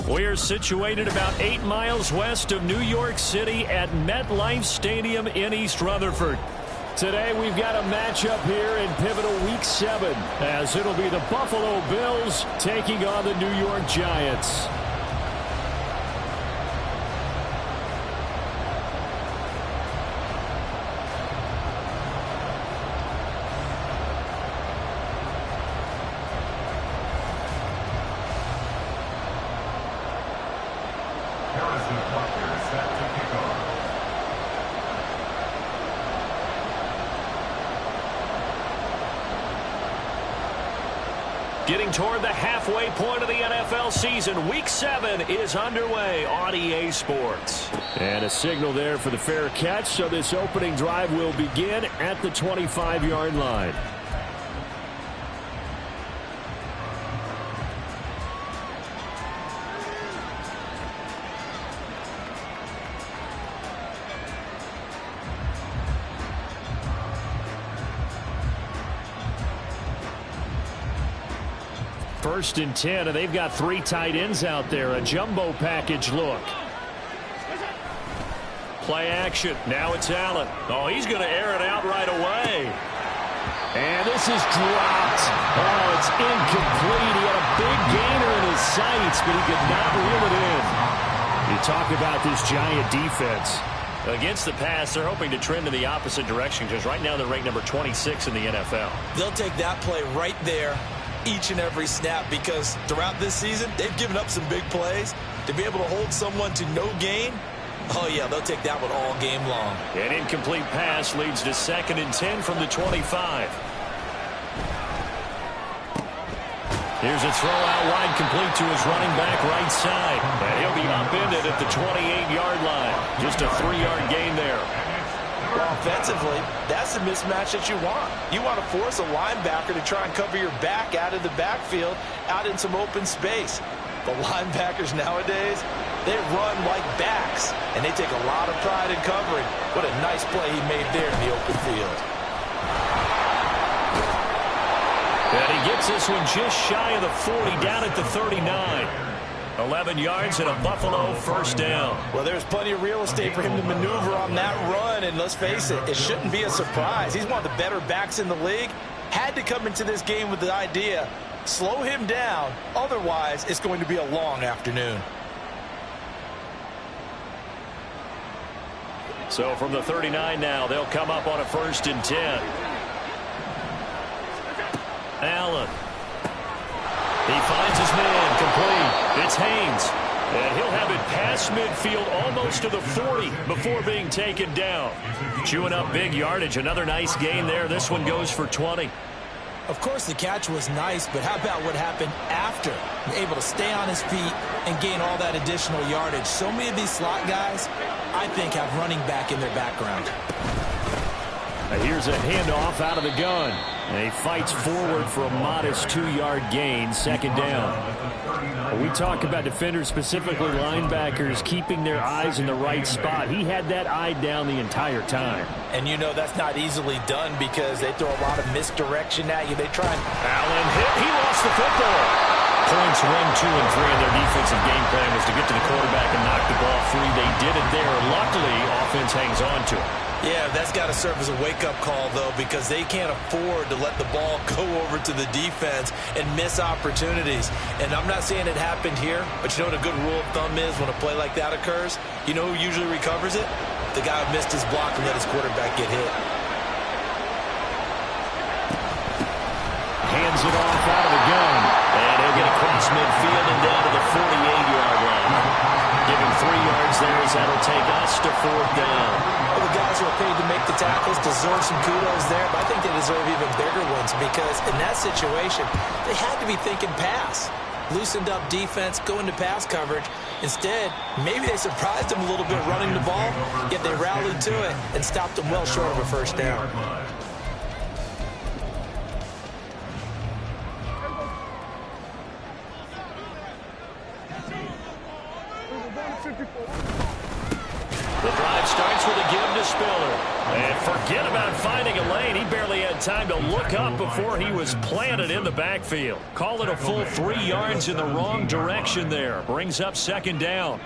We're situated about 8 miles west of New York City at MetLife Stadium in East Rutherford. Today we've got a matchup here in pivotal Week 7 as it'll be the Buffalo Bills taking on the New York Giants. Getting toward the halfway point of the NFL season, Week 7 is underway on EA Sports. And a signal there for the fair catch, so this opening drive will begin at the 25-yard line. First and 10, and they've got 3 tight ends out there. A jumbo package look. Play action. Now it's Allen. Oh, he's going to air it out right away. And this is dropped. Oh, it's incomplete. He had a big gainer in his sights, but he could not reel it in. You talk about this Giant defense. Against the pass, they're hoping to trend in the opposite direction because right now they're ranked number 26 in the NFL. They'll take that play right there each and every snap because throughout this season, they've given up some big plays. To be able to hold someone to no gain, oh, yeah, they'll take that one all game long. An incomplete pass leads to 2nd and 10 from the 25. Here's a throw out wide, complete to his running back right side. And he'll be upended at the 28-yard line. Just a 3-yard gain there. Well, offensively, that's the mismatch that you want. You want to force a linebacker to try and cover your back out of the backfield, out in some open space. The linebackers nowadays, they run like backs, and they take a lot of pride in covering. What a nice play he made there in the open field. And he gets this one just shy of the 40, down at the 39. 11 yards and a Buffalo first down. Well, there's plenty of real estate for him to maneuver on that run, and let's face it, it shouldn't be a surprise. He's one of the better backs in the league. Had to come into this game with the idea, slow him down, otherwise it's going to be a long afternoon. So from the 39 now, they'll come up on a 1st and 10. Allen. He finds his man, complete. It's Haynes. And he'll have it past midfield almost to the 40 before being taken down. Chewing up big yardage. Another nice gain there. This one goes for 20. Of course, the catch was nice, but how about what happened after? Able to stay on his feet and gain all that additional yardage. So many of these slot guys, I think, have running back in their background. Now here's a handoff out of the gun. And he fights forward for a modest 2-yard gain, 2nd down. We talk about defenders, specifically linebackers, keeping their eyes in the right spot. He had that eye down the entire time. And you know that's not easily done because they throw a lot of misdirection at you. They try and... Allen hit. He lost the football. Points 1, 2, and 3 in their defensive game plan was to get to the quarterback and knock the ball free. They did it there. Luckily, offense hangs on to it. Yeah, that's got to serve as a wake-up call, though, because they can't afford to let the ball go over to the defense and miss opportunities. And I'm not saying it happened here, but you know what a good rule of thumb is when a play like that occurs? You know who usually recovers it? The guy who missed his block and let his quarterback get hit. hands it off out of the gun. And he'll get across midfield and down to the 48-yard line. Give him 3 yards there as that'll take us to 4th down. Well, the guys who are paid to make the tackles deserve some kudos there, but I think they deserve even bigger ones because in that situation, they had to be thinking pass. Loosened up defense, go into pass coverage. Instead, maybe they surprised them a little bit running the ball, yet they rallied to it and stopped them well short of a first down. The drive starts with a give to Spiller. And forget about finding a lane. He barely had time to look up before he was planted in the backfield. Call it a full 3 yards in the wrong direction there. Brings up 2nd down.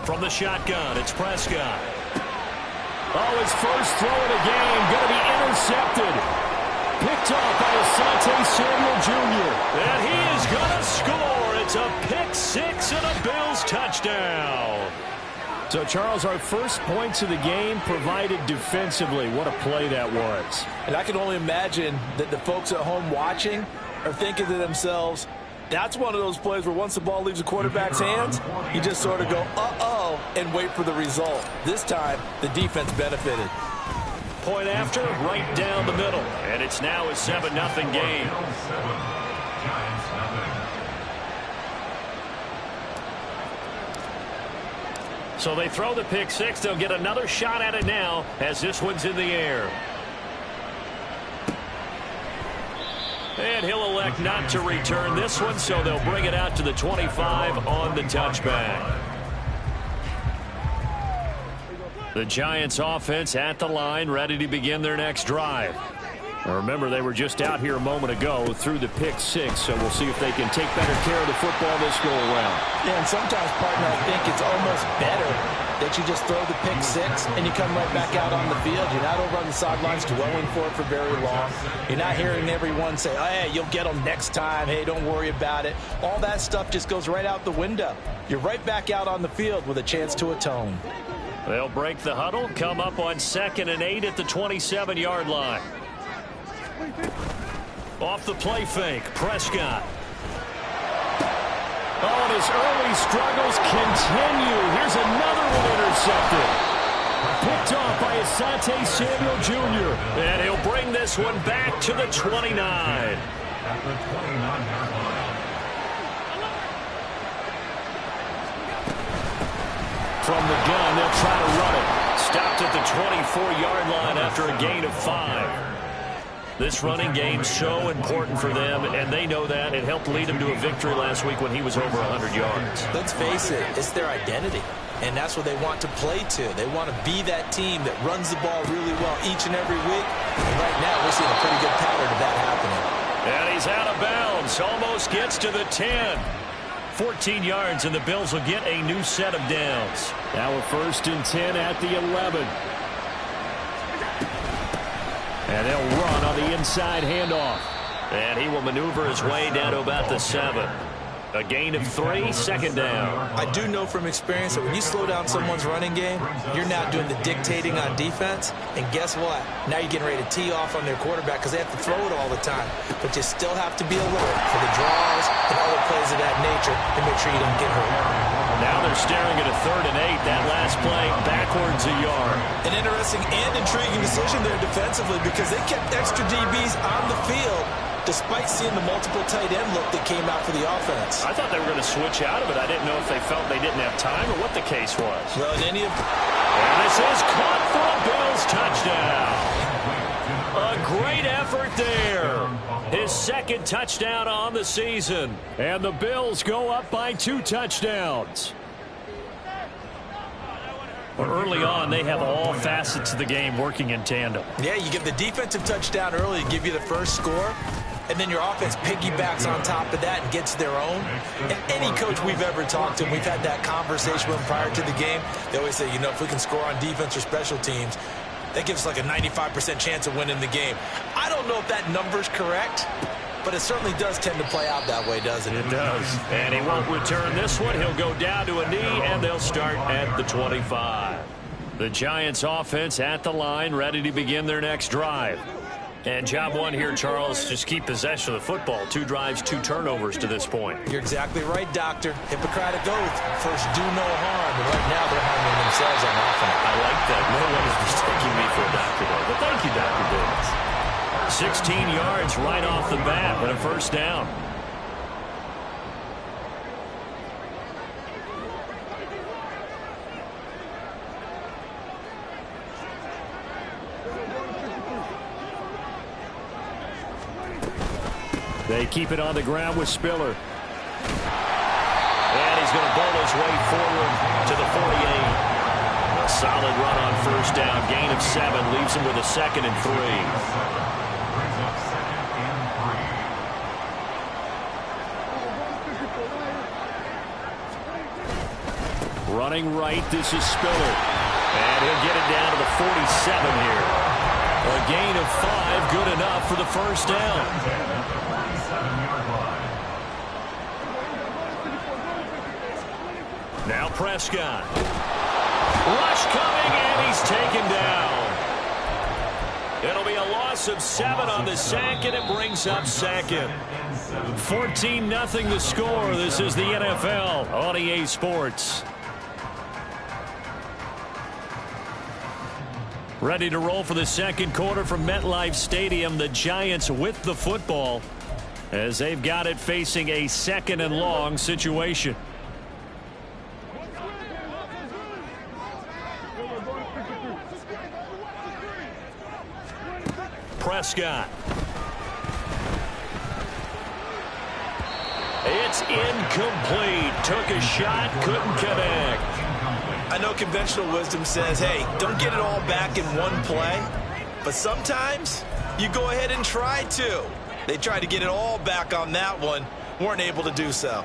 From the shotgun, it's Prescott. Oh, his first throw of the game going to be intercepted. Picked off by Asante Samuel Jr. And he is going to score. It's a pick 6 and a Bills touchdown. So, Charles, our first points of the game provided defensively. What a play that was. And I can only imagine that the folks at home watching are thinking to themselves, that's one of those plays where once the ball leaves the quarterback's hands, you just sort of go, uh-oh, and wait for the result. This time, the defense benefited. Point after, right down the middle. And it's now a 7-0 game. So they throw the pick 6. They'll get another shot at it now as this one's in the air. And he'll elect not to return this one, so they'll bring it out to the 25 on the touchback. The Giants offense at the line, ready to begin their next drive. Now remember, they were just out here a moment ago through the pick 6, so we'll see if they can take better care of the football this go around. Yeah, and sometimes, partner, I think it's almost better that you just throw the pick 6 and you come right back out on the field. You're not over on the sidelines dwelling for it for very long. You're not hearing everyone say, oh, hey, you'll get them next time. Hey, don't worry about it. All that stuff just goes right out the window. You're right back out on the field with a chance to atone. They'll break the huddle, come up on 2nd and 8 at the 27-yard line. Off the play fake, Prescott. Oh, and his early struggles continue. Here's another one intercepted. Picked off by Asante Samuel Jr. And he'll bring this one back to the 29. At the 29-yard line. From the gun, they'll try to run it. Stopped at the 24-yard line after a gain of 5. This running game so important for them, and they know that. It helped lead them to a victory last week when he was over 100 yards. Let's face it, it's their identity, and that's what they want to play to. They want to be that team that runs the ball really well each and every week. And right now, we're seeing a pretty good pattern of that happening. And he's out of bounds. Almost gets to the 10. 14 yards, and the Bills will get a new set of downs. Now a 1st and 10 at the 11. And they'll run on the inside handoff. And he will maneuver his way down to about the 7. A gain of 3, 2nd down. I do know from experience that when you slow down someone's running game, you're not doing the dictating on defense. And guess what? Now you're getting ready to tee off on their quarterback because they have to throw it all the time. But you still have to be alert for the draws and other plays of that nature to make sure you don't get hurt. Now they're staring at a 3rd and 8. That last play backwards a yard. An interesting and intriguing decision there defensively because they kept extra DBs on the field despite seeing the multiple tight end look that came out for the offense. I thought they were going to switch out of it. I didn't know if they felt they didn't have time or what the case was. Well, in any of... And this is caught for a Bills touchdown. A great effort there. His 2nd touchdown on the season. And the Bills go up by 2 touchdowns. Well, early on, they have all facets of the game working in tandem. Yeah, you get the defensive touchdown early to give you the first score, and then your offense piggybacks on top of that and gets their own. And any coach we've ever talked to, and we've had that conversation with them prior to the game, they always say, you know, if we can score on defense or special teams, that gives us like a 95% chance of winning the game. I don't know if that number's correct, but it certainly does tend to play out that way, doesn't it? It does. And he won't return this one. He'll go down to a knee, and they'll start at the 25. The Giants offense at the line, ready to begin their next drive. And job one here, Charles, just keep possession of the football. 2 drives, 2 turnovers to this point. You're exactly right, Doctor. Hippocratic oath. First, do no harm. And right now, they're harming themselves on offense. I like that. No one is mistaking me for a doctor, though. But thank you, Dr. Davis. 16 yards right off the bat and a first down. They keep it on the ground with Spiller. And he's going to bowl his way forward to the 48. A solid run on first down. Gain of 7 leaves him with a 2nd and 3. Running right, this is Spiller. And he'll get it down to the 47 here. A gain of 5, good enough for the first down. Now Prescott. Rush coming, and he's taken down. It'll be a loss of 7 on the sack, and it brings up 2nd. 14-0 the score. This is the NFL on EA Sports. Ready to roll for the second quarter from MetLife Stadium. The Giants with the football as they've got it facing a 2nd and long situation. Prescott. It's incomplete. Took a shot, couldn't connect. I know conventional wisdom says, hey, don't get it all back in one play. But sometimes you go ahead and try to. They tried to get it all back on that one. Weren't able to do so.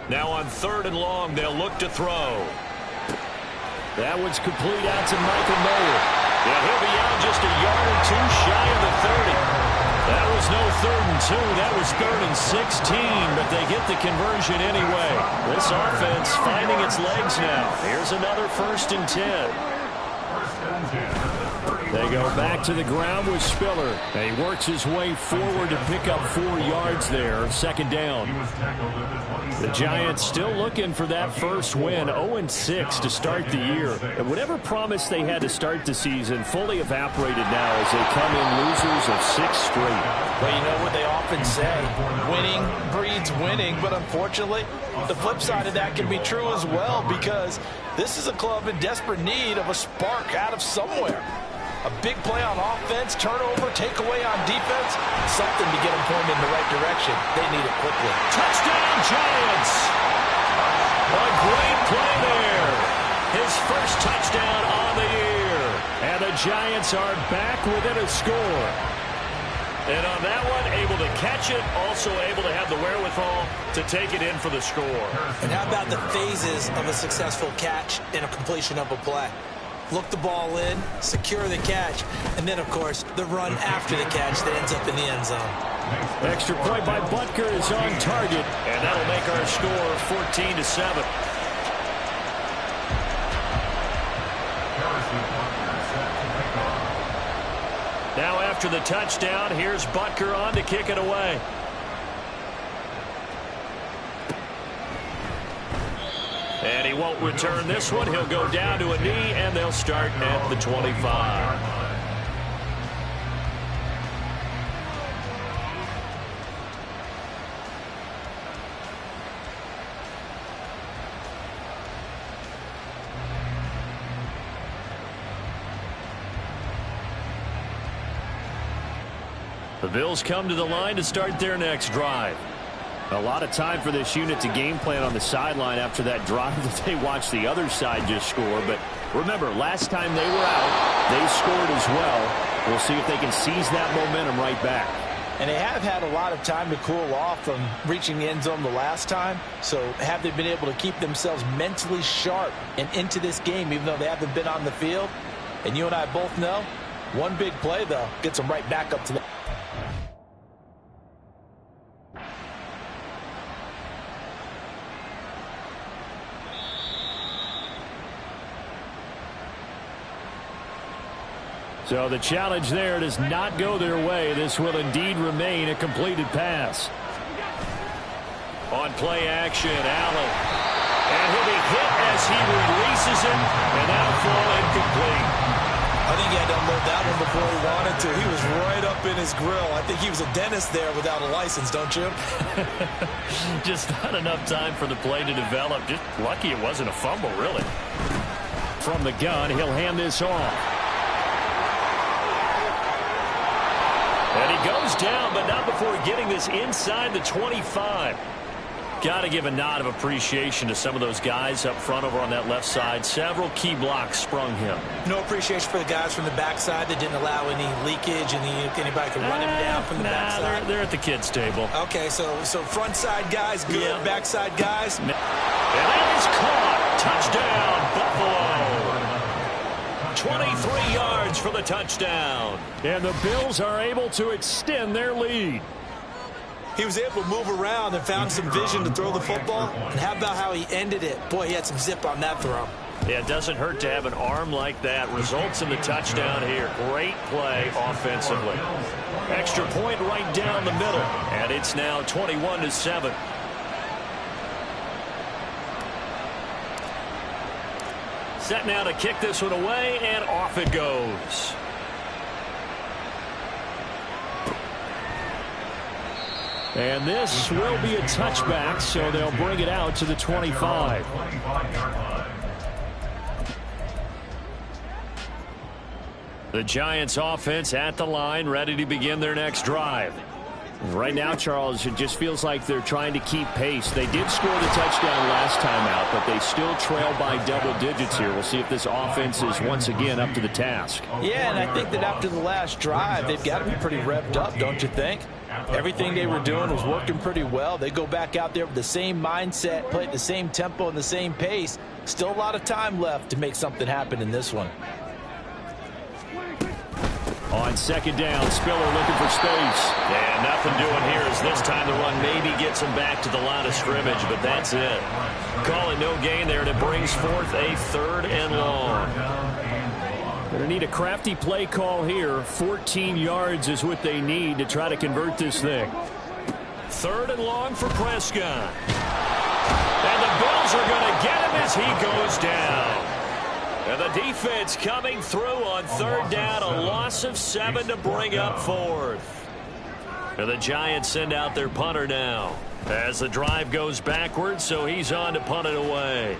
Now on 3rd and long, they'll look to throw. That one's complete out to Michael Mayer. Yeah, he'll be out just a yard or 2 shy of the 30. That was no 3rd and 2. That was 3rd and 16, but they get the conversion anyway. This offense finding its legs now. Here's another 1st and 10. They go back to the ground with Spiller. He works his way forward to pick up 4 yards there. 2nd down. The Giants still looking for that first win. 0-6 to start the year. And whatever promise they had to start the season fully evaporated now as they come in losers of 6 straight. Well, you know what they often say, winning breeds winning, but unfortunately, the flip side of that can be true as well, because this is a club in desperate need of a spark out of somewhere. A big play on offense, turnover, takeaway on defense, something to get them pointed in the right direction. They need it quickly. Touchdown, Giants! A great play there. His first touchdown on the year. And the Giants are back within a score. And on that one, able to catch it, also able to have the wherewithal to take it in for the score. And how about the phases of a successful catch and a completion of a play? Look the ball in, secure the catch, and then, of course, the run after the catch that ends up in the end zone. Extra point by Butker is on target, and that'll make our score 14-7. Now after the touchdown, here's Butker on to kick it away. And he won't return this one. He'll go down to a knee, and they'll start at the 25. The Bills come to the line to start their next drive. A lot of time for this unit to game plan on the sideline after that drive that they watched the other side just score. But remember, last time they were out, they scored as well. We'll see if they can seize that momentum right back. And they have had a lot of time to cool off from reaching the end zone the last time. So have they been able to keep themselves mentally sharp and into this game, even though they haven't been on the field? And you and I both know, one big play, though, gets them right back up to the... So the challenge there does not go their way. This will indeed remain a completed pass. On play action, Allen. And he'll be hit as he releases it, and that'll fall incomplete. I think he had to unload that one before he wanted to. He was right up in his grill. I think he was a dentist there without a license, don't you? Just not enough time for the play to develop. Just lucky it wasn't a fumble, really. From the gun, he'll hand this off. And he goes down, but not before getting this inside the 25. Got to give a nod of appreciation to some of those guys up front over on that left side. Several key blocks sprung him. No appreciation for the guys from the backside that didn't allow any leakage and anybody could run him down from the backside. They're at the kids' table. Okay, so front side guys good, yeah. Backside guys. And that is caught. Touchdown, Buffalo. 23 yards for the touchdown. And the Bills are able to extend their lead. He was able to move around and found some vision to throw the football. And how about how he ended it? Boy, he had some zip on that throw. Yeah, it doesn't hurt to have an arm like that. Results in the touchdown here. Great play offensively. Extra point right down the middle. And it's now 21-7. Set now to kick this one away, and off it goes. And this will be a touchback, so they'll bring it out to the 25. The Giants offense at the line, ready to begin their next drive. Right now, Charles, it just feels like they're trying to keep pace. They did score the touchdown last time out, but they still trail by double digits here. We'll see if this offense is once again up to the task. Yeah, and I think that after the last drive, they've got to be pretty revved up, don't you think? Everything they were doing was working pretty well. They go back out there with the same mindset, play at the same tempo and the same pace. Still a lot of time left to make something happen in this one. On second down, Spiller looking for space. And nothing doing here as this time the run maybe gets him back to the line of scrimmage, but that's it. Call it no gain there, and it brings forth a 3rd and long. Going to need a crafty play call here. 14 yards is what they need to try to convert this thing. 3rd and long for Prescott. And the Bills are going to get him as he goes down. And the defense coming through on 3rd down. A loss of 7 to bring up 4th. And the Giants send out their punter now as the drive goes backwards, so he's on to punt it away.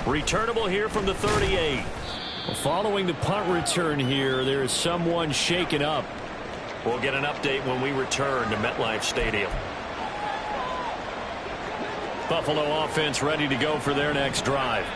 Returnable here from the 38. Well, following the punt return here, there is someone shaken up. We'll get an update when we return to MetLife Stadium. Buffalo offense ready to go for their next drive.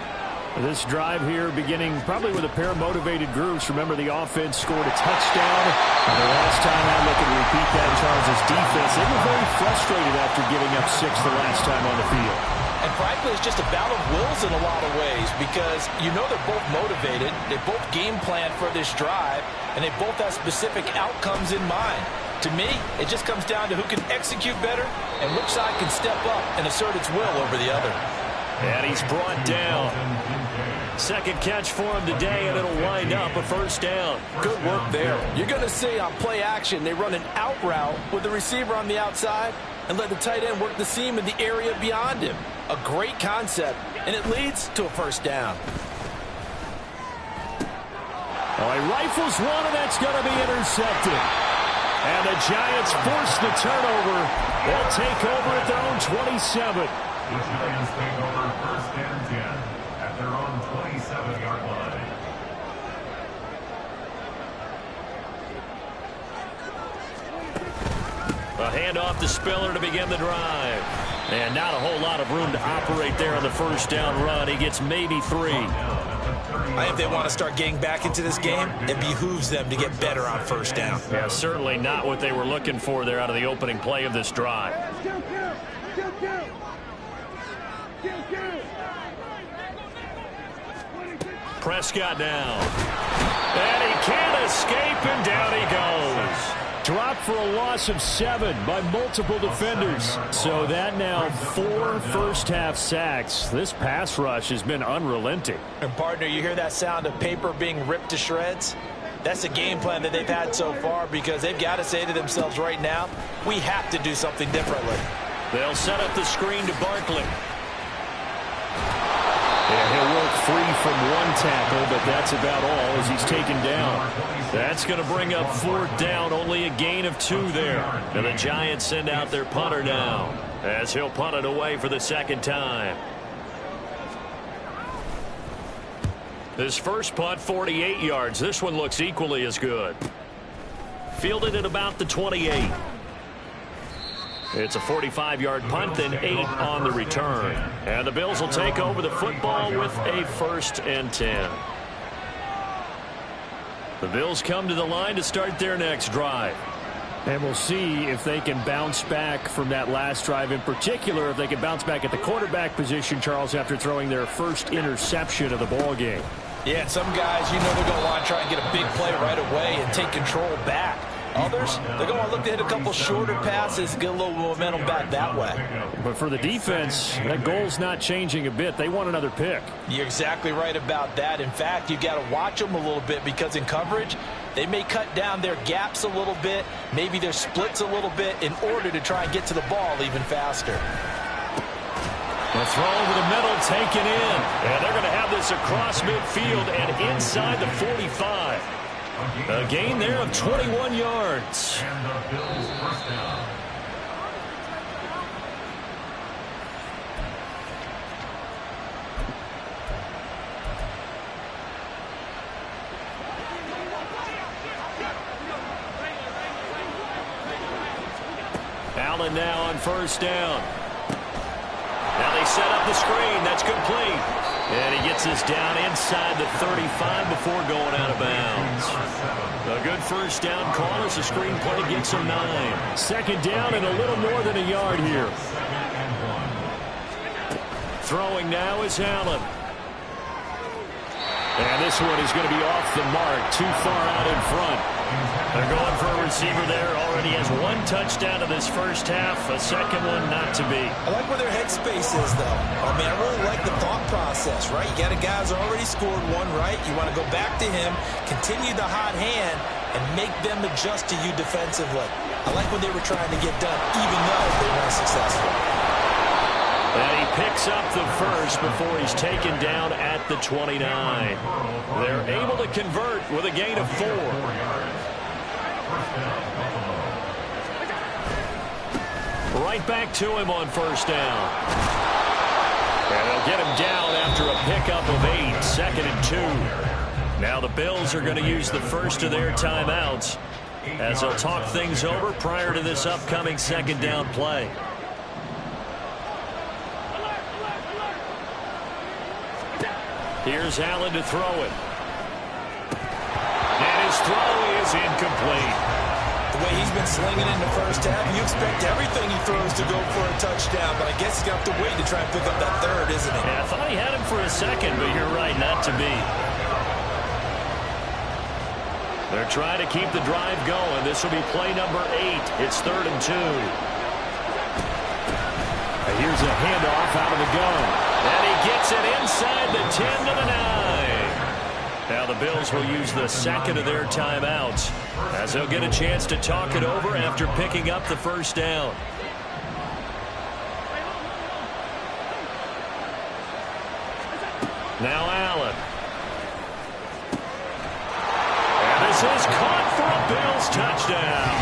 This drive here beginning probably with a pair of motivated groups. Remember, the offense scored a touchdown. And the last time I look and repeat that, Charles' defense, they were very frustrated after giving up 6 the last time on the field. And frankly, it's just a battle of wills in a lot of ways because you know they're both motivated. They both game plan for this drive, and they both have specific outcomes in mind. To me, it just comes down to who can execute better and which side can step up and assert its will over the other. And he's brought down. Second catch for him today, and it'll wind up a 1st down. Good work there. You're going to see on play action, they run an out route with the receiver on the outside and let the tight end work the seam in the area beyond him. A great concept, and it leads to a 1st down. Oh, he rifles one, and that's going to be intercepted. And the Giants force the turnover. They'll take over at their own 27. The Giants take over 1st and 10 at their own 27-yard line. A handoff to Spiller to begin the drive. And not a whole lot of room to operate there on the 1st down run. He gets maybe 3. I think they want to start getting back into this game. It behooves them to get better on 1st down. Yeah, certainly not what they were looking for there out of the opening play of this drive. Prescott down. And he can't escape, and down he goes. Dropped for a loss of 7 by multiple defenders. So that now 4 first-half sacks. This pass rush has been unrelenting. And, partner, you hear that sound of paper being ripped to shreds? That's the game plan that they've had so far because they've got to say to themselves right now, we have to do something differently. They'll set up the screen to Barkley. And he'll work free from 1 tackle, but that's about all as he's taken down. That's going to bring up 4th down, only a gain of 2 there. And the Giants send out their punter now as he'll punt it away for the 2nd time. His first punt, 48 yards. This one looks equally as good. Fielded at about the 28. It's a 45-yard punt, then 8 on the return. And the Bills will take over the football with a 1st and 10. The Bills come to the line to start their next drive. And we'll see if they can bounce back from that last drive. In particular, if they can bounce back at the quarterback position, Charles, after throwing their first interception of the ball game. Yeah, some guys, you know they're going to want to try and get a big play right away and take control back. Others, they're going to look to hit a couple shorter passes, get a little momentum back that way. But for the defense, that goal's not changing a bit. They want another pick. You're exactly right about that. In fact, you got to watch them a little bit because in coverage, they may cut down their gaps a little bit, maybe their splits a little bit in order to try and get to the ball even faster. The throw over the middle taken in. And they're going to have this across midfield and inside the 45. A gain there of 21 yards. And the Bills' first down. Allen now on 1st down. Now they set up the screen. That's complete. And he gets this down inside the 35 before going out of bounds. A good 1st down call as the screen play gets him 9. 2nd down and a little more than a yard here. Throwing now is Allen. And this one is going to be off the mark, too far out in front. They're going for a receiver there. Already has 1 touchdown in this first half. A second one not to be. I like where their headspace is, though. I mean, I really like the thought process, right? You got a guy who's already scored 1, right? You want to go back to him, continue the hot hand, and make them adjust to you defensively. I like what they were trying to get done, even though they weren't successful. And he picks up the first before he's taken down at the 29. They're able to convert with a gain of 4. Right back to him on 1st down. And they'll get him down after a pickup of 8, 2nd and 2. Now the Bills are going to use the first of their timeouts as they'll talk things over prior to this upcoming 2nd down play. Here's Allen to throw it. And his throw is incomplete. The way he's been slinging in the first half, you expect everything he throws to go for a touchdown, but I guess he's got to wait to try and pick up that 3rd, isn't it? Yeah, I thought he had him for a second, but you're right, not to be. They're trying to keep the drive going. This will be play number 8. It's 3rd and 2. Here's a handoff out of the gun. And he gets it inside the 10 to the 9. Now the Bills will use the 2nd of their timeouts as they'll get a chance to talk it over after picking up the 1st down. Now Allen. And this is caught for a Bills touchdown.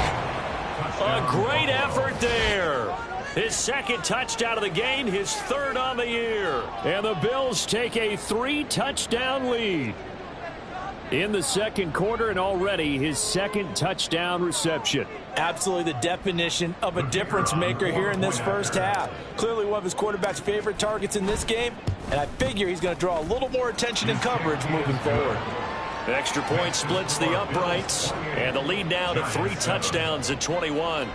A great effort there. His 2nd touchdown of the game, his 3rd on the year. And the Bills take a 3-touchdown lead in the 2nd quarter, and already his 2nd touchdown reception. Absolutely the definition of a difference maker here in this first half. Clearly one of his quarterback's favorite targets in this game, and I figure he's going to draw a little more attention in coverage moving forward. Extra point splits the uprights, and the lead now to 3 touchdowns at 21.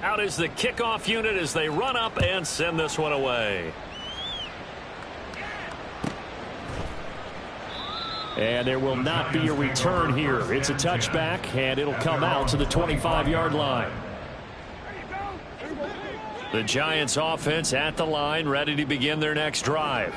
Out is the kickoff unit as they run up and send this one away. And there will not be a return here. It's a touchback, and it'll come out to the 25-yard line. The Giants offense at the line, ready to begin their next drive.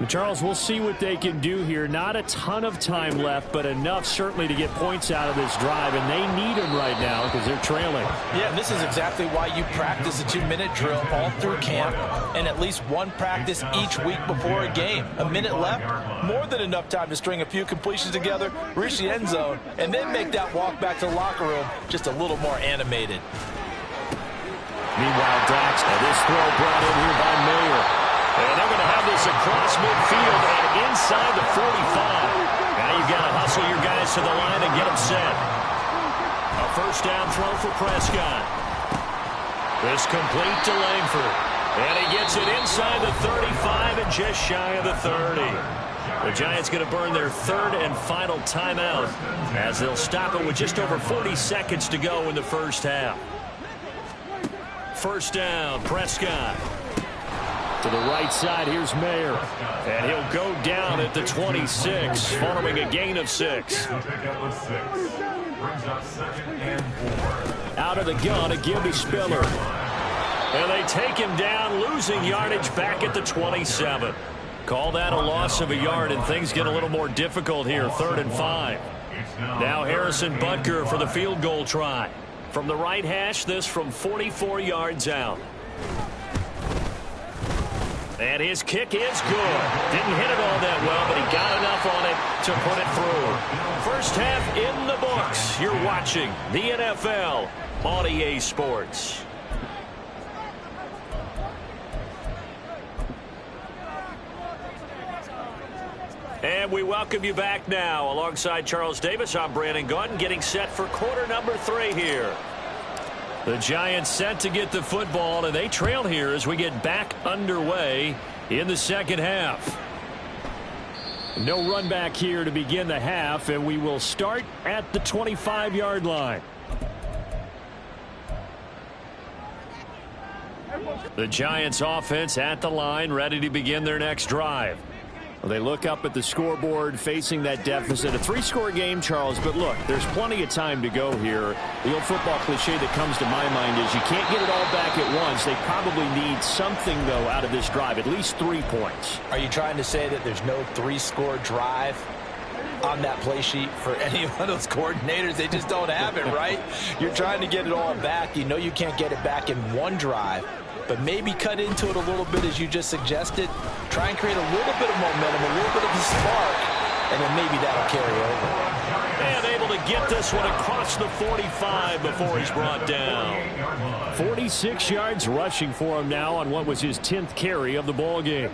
Charles, we'll see what they can do here. Not a ton of time left, but enough certainly to get points out of this drive, and they need them right now because they're trailing. Yeah, and this is exactly why you practice a 2-minute drill all through camp and at least one practice each week before a game. A minute left, more than enough time to string a few completions together, reach the end zone, and then make that walk back to the locker room just a little more animated. Meanwhile, Dax, this throw brought in here by Mayer. And they're going to have this across midfield and inside the 45. Now you've got to hustle your guys to the line and get them set. A first down throw for Prescott. This complete to Langford. And he gets it inside the 35 and just shy of the 30. The Giants going to burn their third and final timeout as they'll stop it with just over 40 seconds to go in the first half. First down, Prescott. To the right side, here's Mayer. And he'll go down at the 26, following a gain of 6. Out of the gun, again to Spiller. And they take him down, losing yardage back at the 27. Call that a loss of a yard, and things get a little more difficult here, 3rd and 5. Now Harrison Butker for the field goal try. From the right hash, this from 44 yards out. And his kick is good. Didn't hit it all that well, but he got enough on it to put it through. First half in the books. You're watching the NFL on EA Sports. And we welcome you back now. Alongside Charles Davis, I'm Brandon Gaudin, getting set for quarter number 3 here. The Giants set to get the football, and they trail here as we get back underway in the second half. No run back here to begin the half, and we will start at the 25-yard line. The Giants offense at the line, ready to begin their next drive. Well, they look up at the scoreboard facing that deficit. A 3-score game, Charles, but look, there's plenty of time to go here. The old football cliche that comes to my mind is you can't get it all back at once. They probably need something, though, out of this drive, at least 3 points. Are you trying to say that there's no 3-score drive on that play sheet for any one of those coordinators? They just don't have it, right? You're trying to get it all back. You know you can't get it back in one drive. But maybe cut into it a little bit as you just suggested. Try and create a little bit of momentum, a little bit of a spark, and then maybe that'll carry over. And able to get this one across the 45 before he's brought down. 46 yards rushing for him now on what was his 10th carry of the ball game.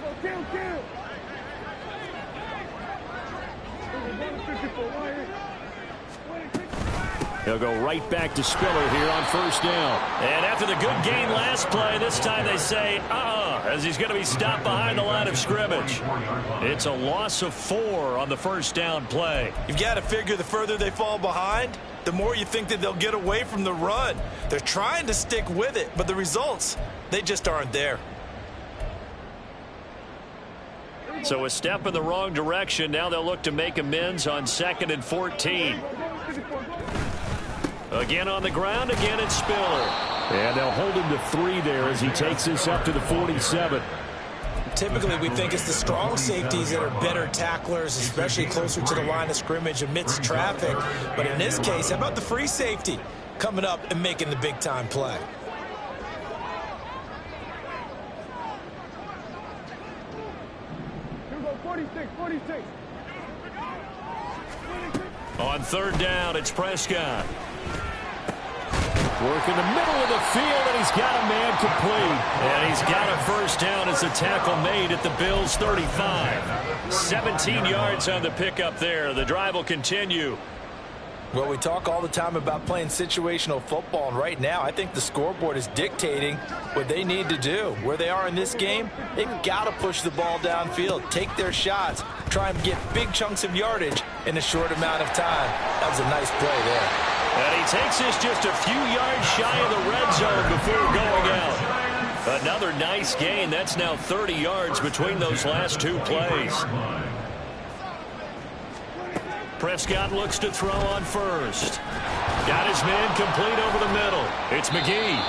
He'll go right back to Spiller here on first down. And after the good gain last play, this time they say, as he's going to be stopped behind the line of scrimmage. It's a loss of 4 on the first down play. You've got to figure the further they fall behind, the more you think that they'll get away from the run. They're trying to stick with it, but the results, they just aren't there. So a step in the wrong direction. Now they'll look to make amends on 2nd and 14. Again on the ground, again it's Spiller. And they'll hold him to 3 there as he takes this up to the 47. Typically, we think it's the strong safeties that are better tacklers, especially closer to the line of scrimmage amidst traffic. But in this case, how about the free safety coming up and making the big-time play? On 3rd down, it's Prescott. Work in the middle of the field, and he's got a man complete. And he's got a first down as the tackle made at the Bills' 35. 17 yards on the pickup there. The drive will continue. Well, we talk all the time about playing situational football, and right now I think the scoreboard is dictating what they need to do. Where they are in this game, they've got to push the ball downfield, take their shots, try and get big chunks of yardage in a short amount of time. That was a nice play there. And he takes this just a few yards shy of the red zone before going out. Another nice gain. That's now 30 yards between those last two plays. Prescott looks to throw on first. Got his man complete over the middle. It's McGee.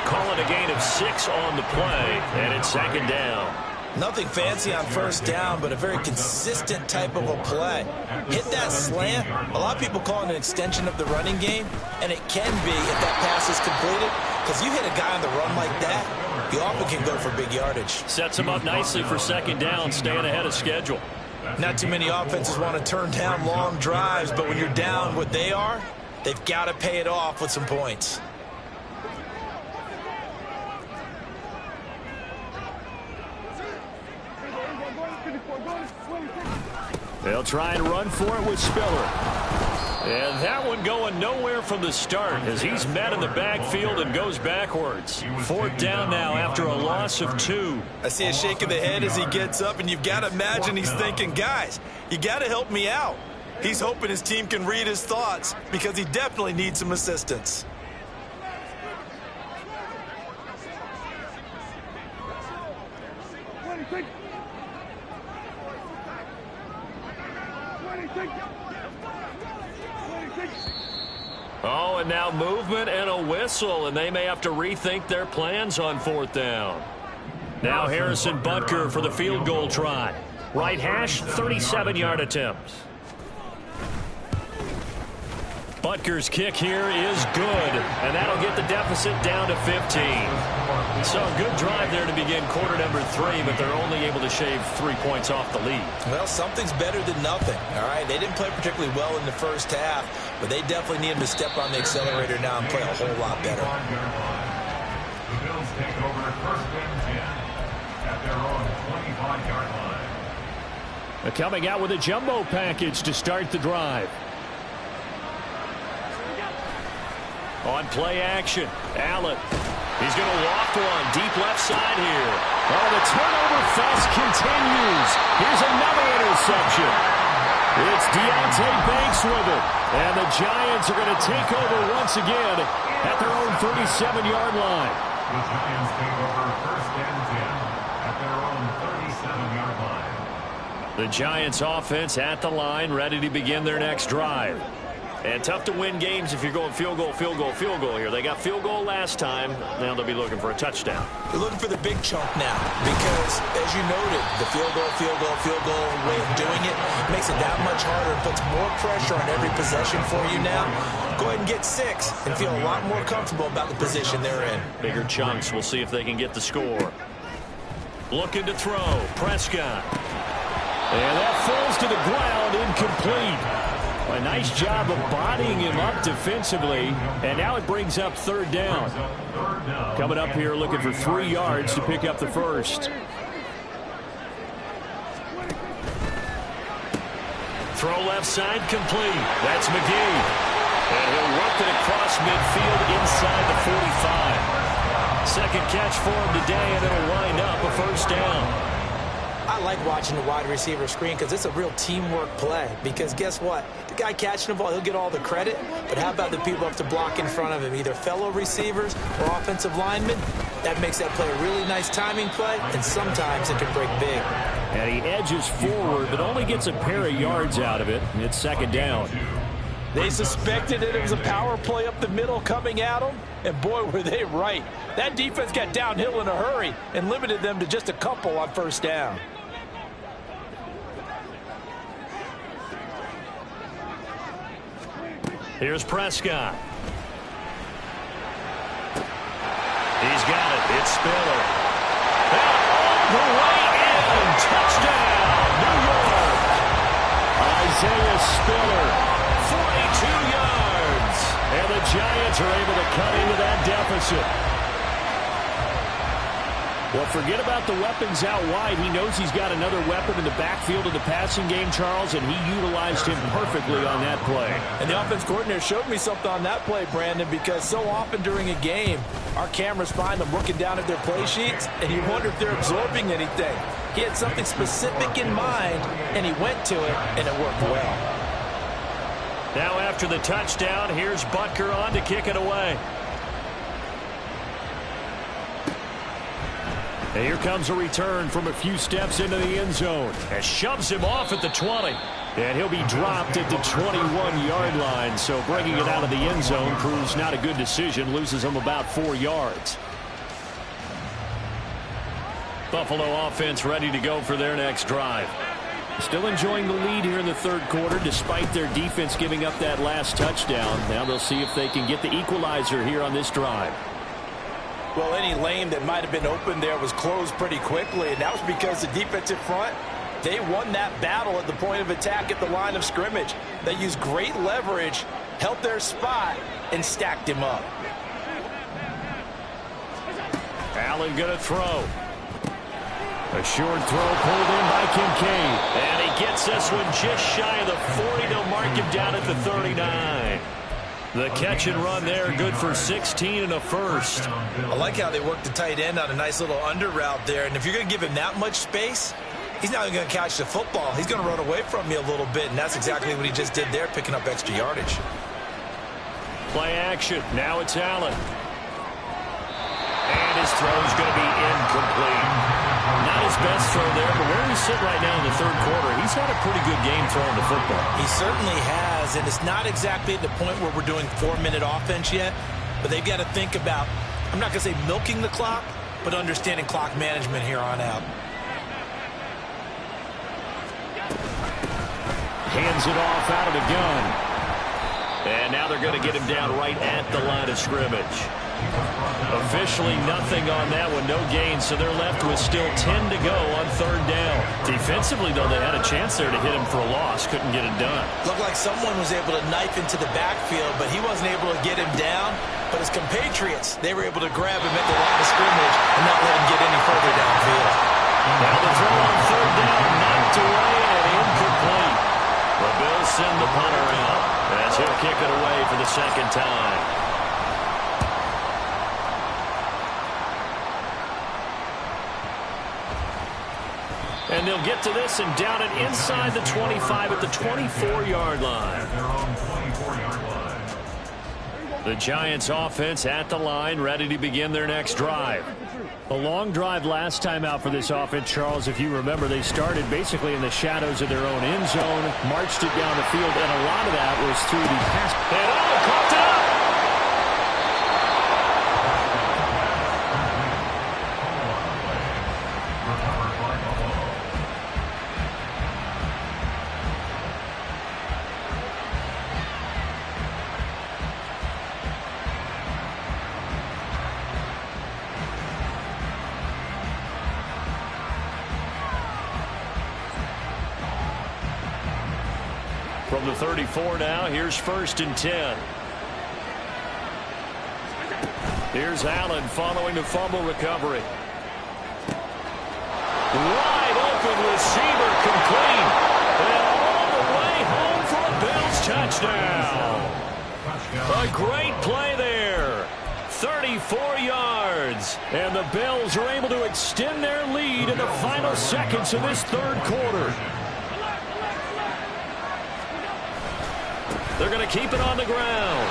Call it a gain of 6 on the play, and it's second down. Nothing fancy on first down, but a very consistent type of a play. Hit that slant. A lot of people call it an extension of the running game, and it can be if that pass is completed, because you hit a guy on the run like that, you often can go for big yardage. Sets him up nicely for second down, staying ahead of schedule. Not too many offenses want to turn down long drives, but when you're down what they are, they've got to pay it off with some points. They'll try and run for it with Spiller. And that one going nowhere from the start as he's met in the backfield and goes backwards. Fourth down now after a loss of 2. I see a shake of the head as he gets up, and you've got to imagine he's thinking, guys, you got to help me out. He's hoping his team can read his thoughts because he definitely needs some assistance. Oh, and now movement and a whistle, and they may have to rethink their plans on fourth down. Now Harrison Butker for the field goal try. Right hash, 37-yard attempt. Butker's kick here is good, and that'll get the deficit down to 15. So a good drive there to begin quarter number 3, but they're only able to shave 3 points off the lead. Well, something's better than nothing, all right? They didn't play particularly well in the first half, but they definitely need him to step on the accelerator now and play a whole lot better. The Bills take over first and 10 at their own 25-yard line. Coming out with a jumbo package to start the drive. On play action, Allen. He's going to walk one deep left side here. Oh, the turnover fest continues. Here's another interception. It's Deontay Banks with it. And the Giants are going to take over once again at their own 37-yard line. The Giants take over first and 10 at their own 37-yard line. The Giants offense at the line, ready to begin their next drive. And tough to win games if you're going field goal, field goal, field goal here. They got field goal last time. Now they'll be looking for a touchdown. They're looking for the big chunk now because, as you noted, the field goal way of doing it makes it that much harder. It puts more pressure on every possession for you now. Go ahead and get 6 and feel a lot more comfortable about the position they're in. Bigger chunks. We'll see if they can get the score. Looking to throw. Prescott. And that falls to the ground, incomplete. A nice job of bodying him up defensively, and now it brings up third down. Coming up here looking for 3 yards to pick up the first. Throw left side complete. That's McGee. And he'll work it across midfield inside the 45. Second catch for him today, and it'll wind up a first down. I like watching the wide receiver screen because it's a real teamwork play. Because guess what? The guy catching the ball, he'll get all the credit. But how about the people who have to block in front of him, either fellow receivers or offensive linemen? That makes that play a really nice timing play, and sometimes it can break big. And he edges forward, but only gets a pair of yards out of it. It's second down. They suspected that it was a power play up the middle coming at them, and boy, were they right. That defense got downhill in a hurry and limited them to just a couple on first down. Here's Prescott. He's got it. It's Spiller. And all the way in. Touchdown, New York. Isaiah Spiller. 42 yards. And the Giants are able to cut into that deficit. Well, forget about the weapons out wide. He knows he's got another weapon in the backfield of the passing game, Charles, and he utilized him perfectly on that play. And the offense coordinator showed me something on that play, Brandon, because so often during a game, our cameras find them looking down at their play sheets, and you wonder if they're absorbing anything. He had something specific in mind, and he went to it, and it worked well. Now after the touchdown, here's Butker on to kick it away. And here comes a return from a few steps into the end zone. And shoves him off at the 20. And he'll be dropped at the 21-yard line. So bringing it out of the end zone proves not a good decision. Loses him about 4 yards. Buffalo offense ready to go for their next drive. Still enjoying the lead here in the third quarter despite their defense giving up that last touchdown. Now they'll see if they can get the equalizer here on this drive. Well, any lane that might have been open there was closed pretty quickly, and that was because the defensive front, they won that battle at the point of attack at the line of scrimmage. They used great leverage, held their spot, and stacked him up. Allen going to throw. A short throw pulled in by Kincaid. And he gets this one just shy of the 40. They'll mark him down at the 39. The catch and run there, good for 16 and a first. I like how they worked the tight end on a nice little under route there. And if you're going to give him that much space, he's not even going to catch the football. He's going to run away from you a little bit, and that's exactly what he just did there, picking up extra yardage. Play action. Now it's Allen. And his throw's going to be incomplete. Not his best throw there, but where he's sitting right now in the third quarter, he's had a pretty good game throwing the football. He certainly has, and it's not exactly at the point where we're doing 4-minute offense yet, but they've got to think about, I'm not going to say milking the clock, but understanding clock management here on out. Hands it off out of the gun. And now they're going to get him down right at the line of scrimmage. Officially nothing on that one, no gain, so they're left with still 10 to go on third down. Defensively, though, they had a chance there to hit him for a loss, couldn't get it done. Looked like someone was able to knife into the backfield, but he wasn't able to get him down. But his compatriots, they were able to grab him at the line of scrimmage and not let him get any further downfield. Now the throw on third down, knocked away and incomplete. The Bills send the punter out as he'll kick it away for the second time. And they'll get to this and down it inside the 25 at the 24-yard line. The Giants offense at the line, ready to begin their next drive. A long drive last time out for this offense, Charles. If you remember, they started basically in the shadows of their own end zone, marched it down the field, and a lot of that was through the pass. And caught it up! From the 34 now, here's 1st and 10. Here's Allen following the fumble recovery. Wide open receiver complete. And all the way home for a Bills touchdown. A great play there. 34 yards. And the Bills are able to extend their lead in the final seconds of this third quarter. They're going to keep it on the ground.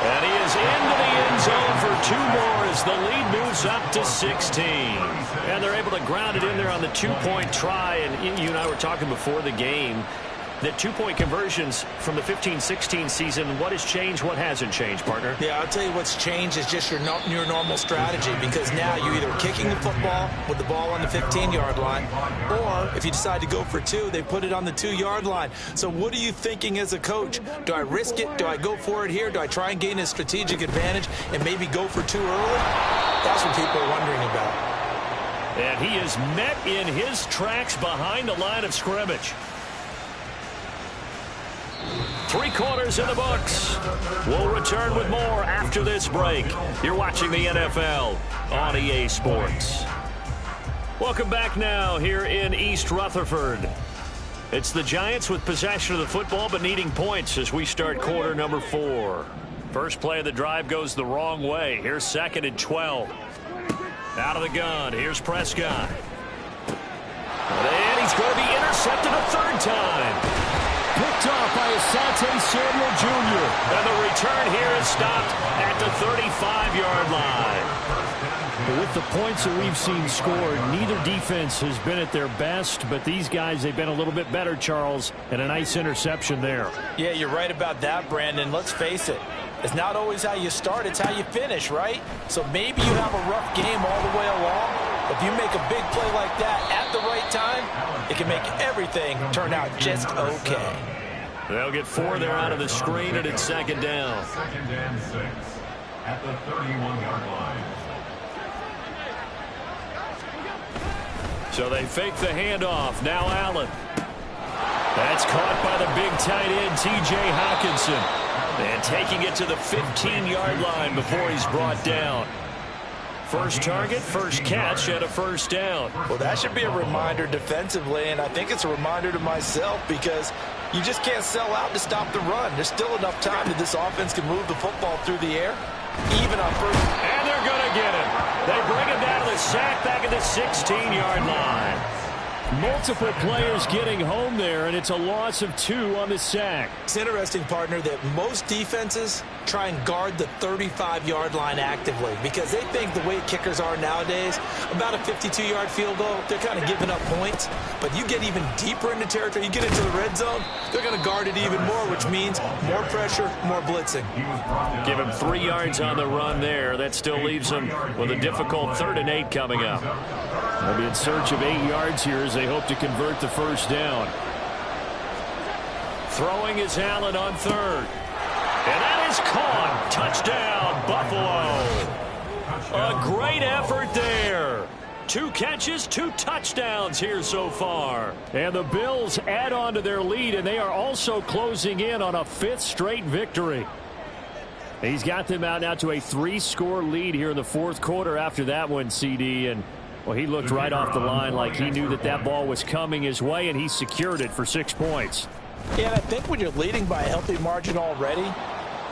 And he is into the end zone for 2 more as the lead moves up to 16. And they're able to ground it in there on the 2-point try. And you and I were talking before the game that 2-point conversions from the 15-16 season, what has changed, what hasn't changed, partner? Yeah, I'll tell you what's changed is just your normal strategy, because now you're either kicking the football with the ball on the 15-yard line, or if you decide to go for 2, they put it on the 2-yard line. So what are you thinking as a coach? Do I risk it? Do I go for it here? Do I try and gain a strategic advantage and maybe go for 2 early? That's what people are wondering about. And he is met in his tracks behind the line of scrimmage. 3 quarters in the books. We'll return with more after this break. You're watching the NFL on EA Sports. Welcome back now here in East Rutherford. It's the Giants with possession of the football but needing points as we start quarter number 4. First play of the drive goes the wrong way. Here's 2nd and 12. Out of the gun. Here's Prescott. And he's going to be intercepted a 3rd time. Picked up caught by Asante Samuel Jr. And the return here is stopped at the 35-yard line. But with the points that we've seen scored, neither defense has been at their best, but these guys, they've been a little bit better, Charles, and a nice interception there. Yeah, you're right about that, Brandon. Let's face it. It's not always how you start, it's how you finish, right? So maybe you have a rough game all the way along. If you make a big play like that at the right time, it can make everything turn out just okay. They'll get 4 there out of the screen, and it's second down. Second and 6 at the 31-yard line. So they fake the handoff. Now Allen. That's caught by the big tight end, T.J. Hockenson. And taking it to the 15-yard line before he's brought down. First target, first catch, and a first down. Well, that should be a reminder defensively, and I think it's a reminder to myself because you just can't sell out to stop the run. There's still enough time that this offense can move the football through the air, even on first. And they're going to get him. They bring him down to the sack back at the 16-yard line. Multiple players getting home there, and it's a loss of 2 on the sack. It's interesting, partner, that most defenses try and guard the 35-yard line actively because they think the way kickers are nowadays, about a 52-yard field goal, they're kind of giving up points. But you get even deeper into territory, you get into the red zone, they're going to guard it even more, which means more pressure, more blitzing. Give him 3 yards on the run there. That still leaves him with a difficult 3rd and 8 coming up. They'll be in search of 8 yards here as they hope to convert the first down. Throwing is Allen on 3rd. And that is caught. Touchdown, Buffalo. A great effort there. 2 catches, 2 touchdowns here so far. And the Bills add on to their lead, and they are also closing in on a 5th straight victory. He's got them out now to a 3-score lead here in the 4th quarter after that one, CD. And well, he looked right off the line like he knew that that ball was coming his way, and he secured it for 6 points. Yeah, and I think when you're leading by a healthy margin already,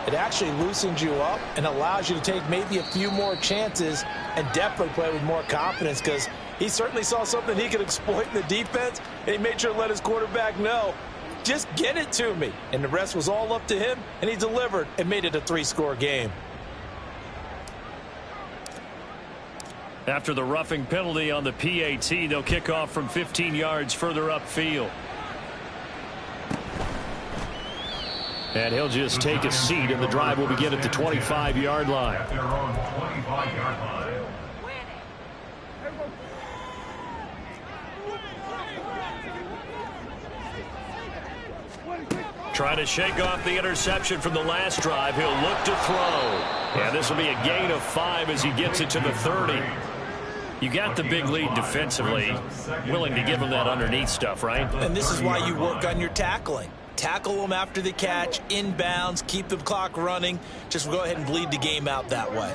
it actually loosens you up and allows you to take maybe a few more chances and definitely play with more confidence because he certainly saw something he could exploit in the defense, and he made sure to let his quarterback know, just get it to me. And the rest was all up to him, and he delivered and made it a 3-score game. After the roughing penalty on the PAT, they'll kick off from 15 yards further upfield. And he'll just take a seat, and the drive will begin at the 25-yard line. At their own 25-yard line. Trying to shake off the interception from the last drive. He'll look to throw. And this will be a gain of 5 as he gets it to the 30. You got the big lead defensively. Willing to give him that underneath stuff, right? And this is why you work on your tackling. Tackle them after the catch, inbounds, keep the clock running. Just go ahead and bleed the game out that way.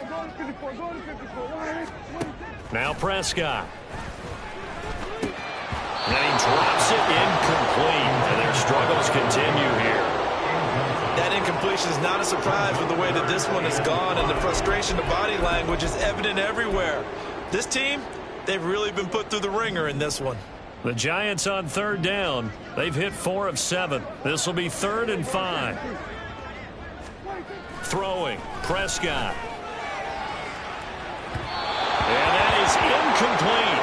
Now Prescott. And he drops it incomplete. And their struggles continue here. That incompletion is not a surprise with the way that this one has gone, and the frustration, the body language is evident everywhere. This team, they've really been put through the ringer in this one. The Giants on 3rd down. They've hit 4 of 7. This will be 3rd and 5. Throwing. Prescott. And that is incomplete.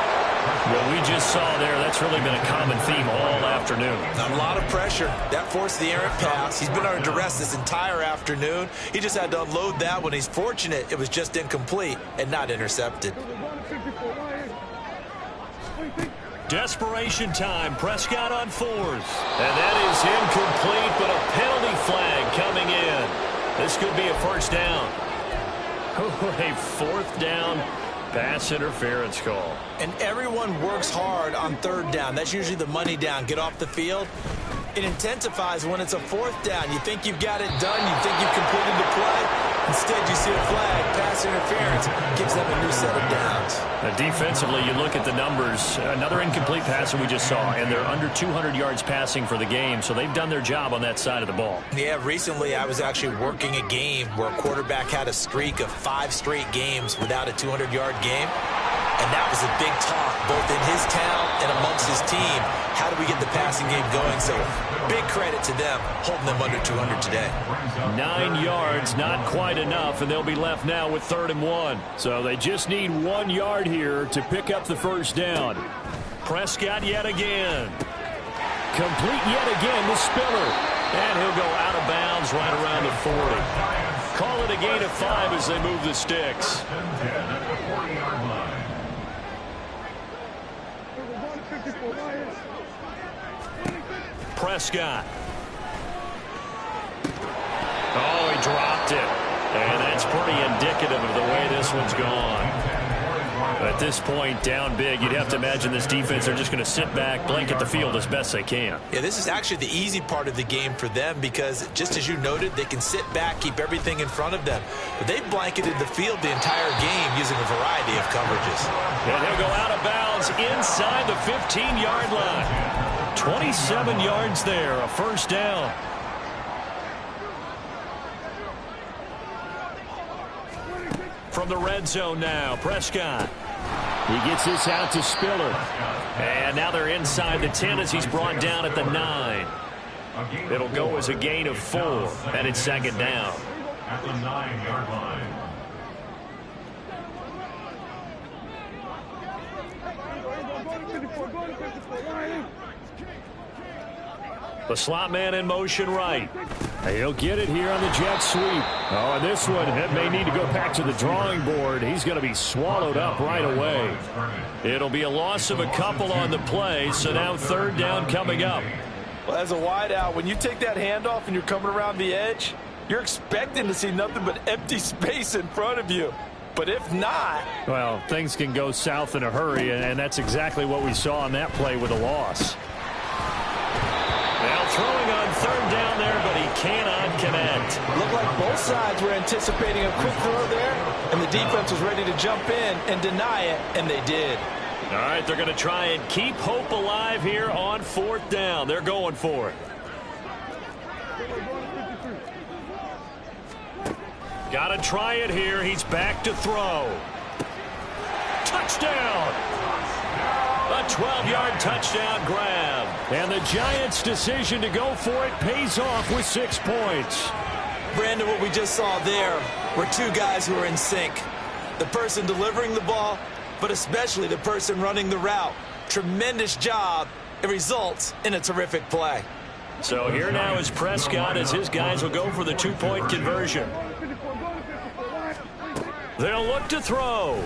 What we just saw there, that's really been a common theme all afternoon. A lot of pressure. That forced the errant pass. He's been under duress this entire afternoon. He just had to unload that one. He's fortunate it was just incomplete and not intercepted. Desperation time. Prescott on 4s. And that is incomplete, but a penalty flag coming in. This could be a first down. A 4th down pass interference call. And everyone works hard on 3rd down. That's usually the money down. Get off the field. It intensifies when it's a 4th down. You think you've got it done. You think you've completed the play. Instead, you see a flag, pass interference, gives them a new set of downs. Defensively, you look at the numbers. Another incomplete pass that we just saw, and they're under 200 yards passing for the game, so they've done their job on that side of the ball. Yeah, recently I was actually working a game where a quarterback had a streak of 5 straight games without a 200-yard game. And that was a big talk, both in his town and amongst his team. How do we get the passing game going? So big credit to them, holding them under 200 today. 9 yards, not quite enough, and they'll be left now with 3rd and 1. So they just need 1 yard here to pick up the first down. Prescott yet again. Complete yet again to Spiller. And he'll go out of bounds right around the 40. Call it a gain of 5 as they move the sticks. Prescott. Oh, he dropped it. And that's pretty indicative of the way this one's gone. At this point, down big, you'd have to imagine this defense are just going to sit back, blanket the field as best they can. Yeah, this is actually the easy part of the game for them because, just as you noted, they can sit back, keep everything in front of them. But they've blanketed the field the entire game using a variety of coverages. And he'll go out of bounds inside the 15-yard line. 27 yards there, a first down. From the red zone now, Prescott. He gets this out to Spiller. And now they're inside the 10 as he's brought down at the 9. It'll go as a gain of 4, and it's 2nd down. At the 9-yard line. The slot man in motion right. He'll get it here on the jet sweep. Oh, and this one may need to go back to the drawing board. He's going to be swallowed up right away. It'll be a loss of a couple on the play, so now 3rd down coming up. Well, as a wideout, when you take that handoff and you're coming around the edge, you're expecting to see nothing but empty space in front of you. But if not... Well, things can go south in a hurry, and that's exactly what we saw on that play with a loss. Now throwing on 3rd down there, but he cannot connect. Looked like both sides were anticipating a quick throw there, and the defense was ready to jump in and deny it, and they did. All right, they're going to try and keep hope alive here on 4th down. They're going for it. Got to try it here. He's back to throw. Touchdown! A 12-yard touchdown grab. And the Giants' decision to go for it pays off with 6 points. Brandon, what we just saw there were 2 guys who are in sync. The person delivering the ball, but especially the person running the route. Tremendous job. It results in a terrific play. So here now is Prescott as his guys will go for the 2-point conversion. They'll look to throw.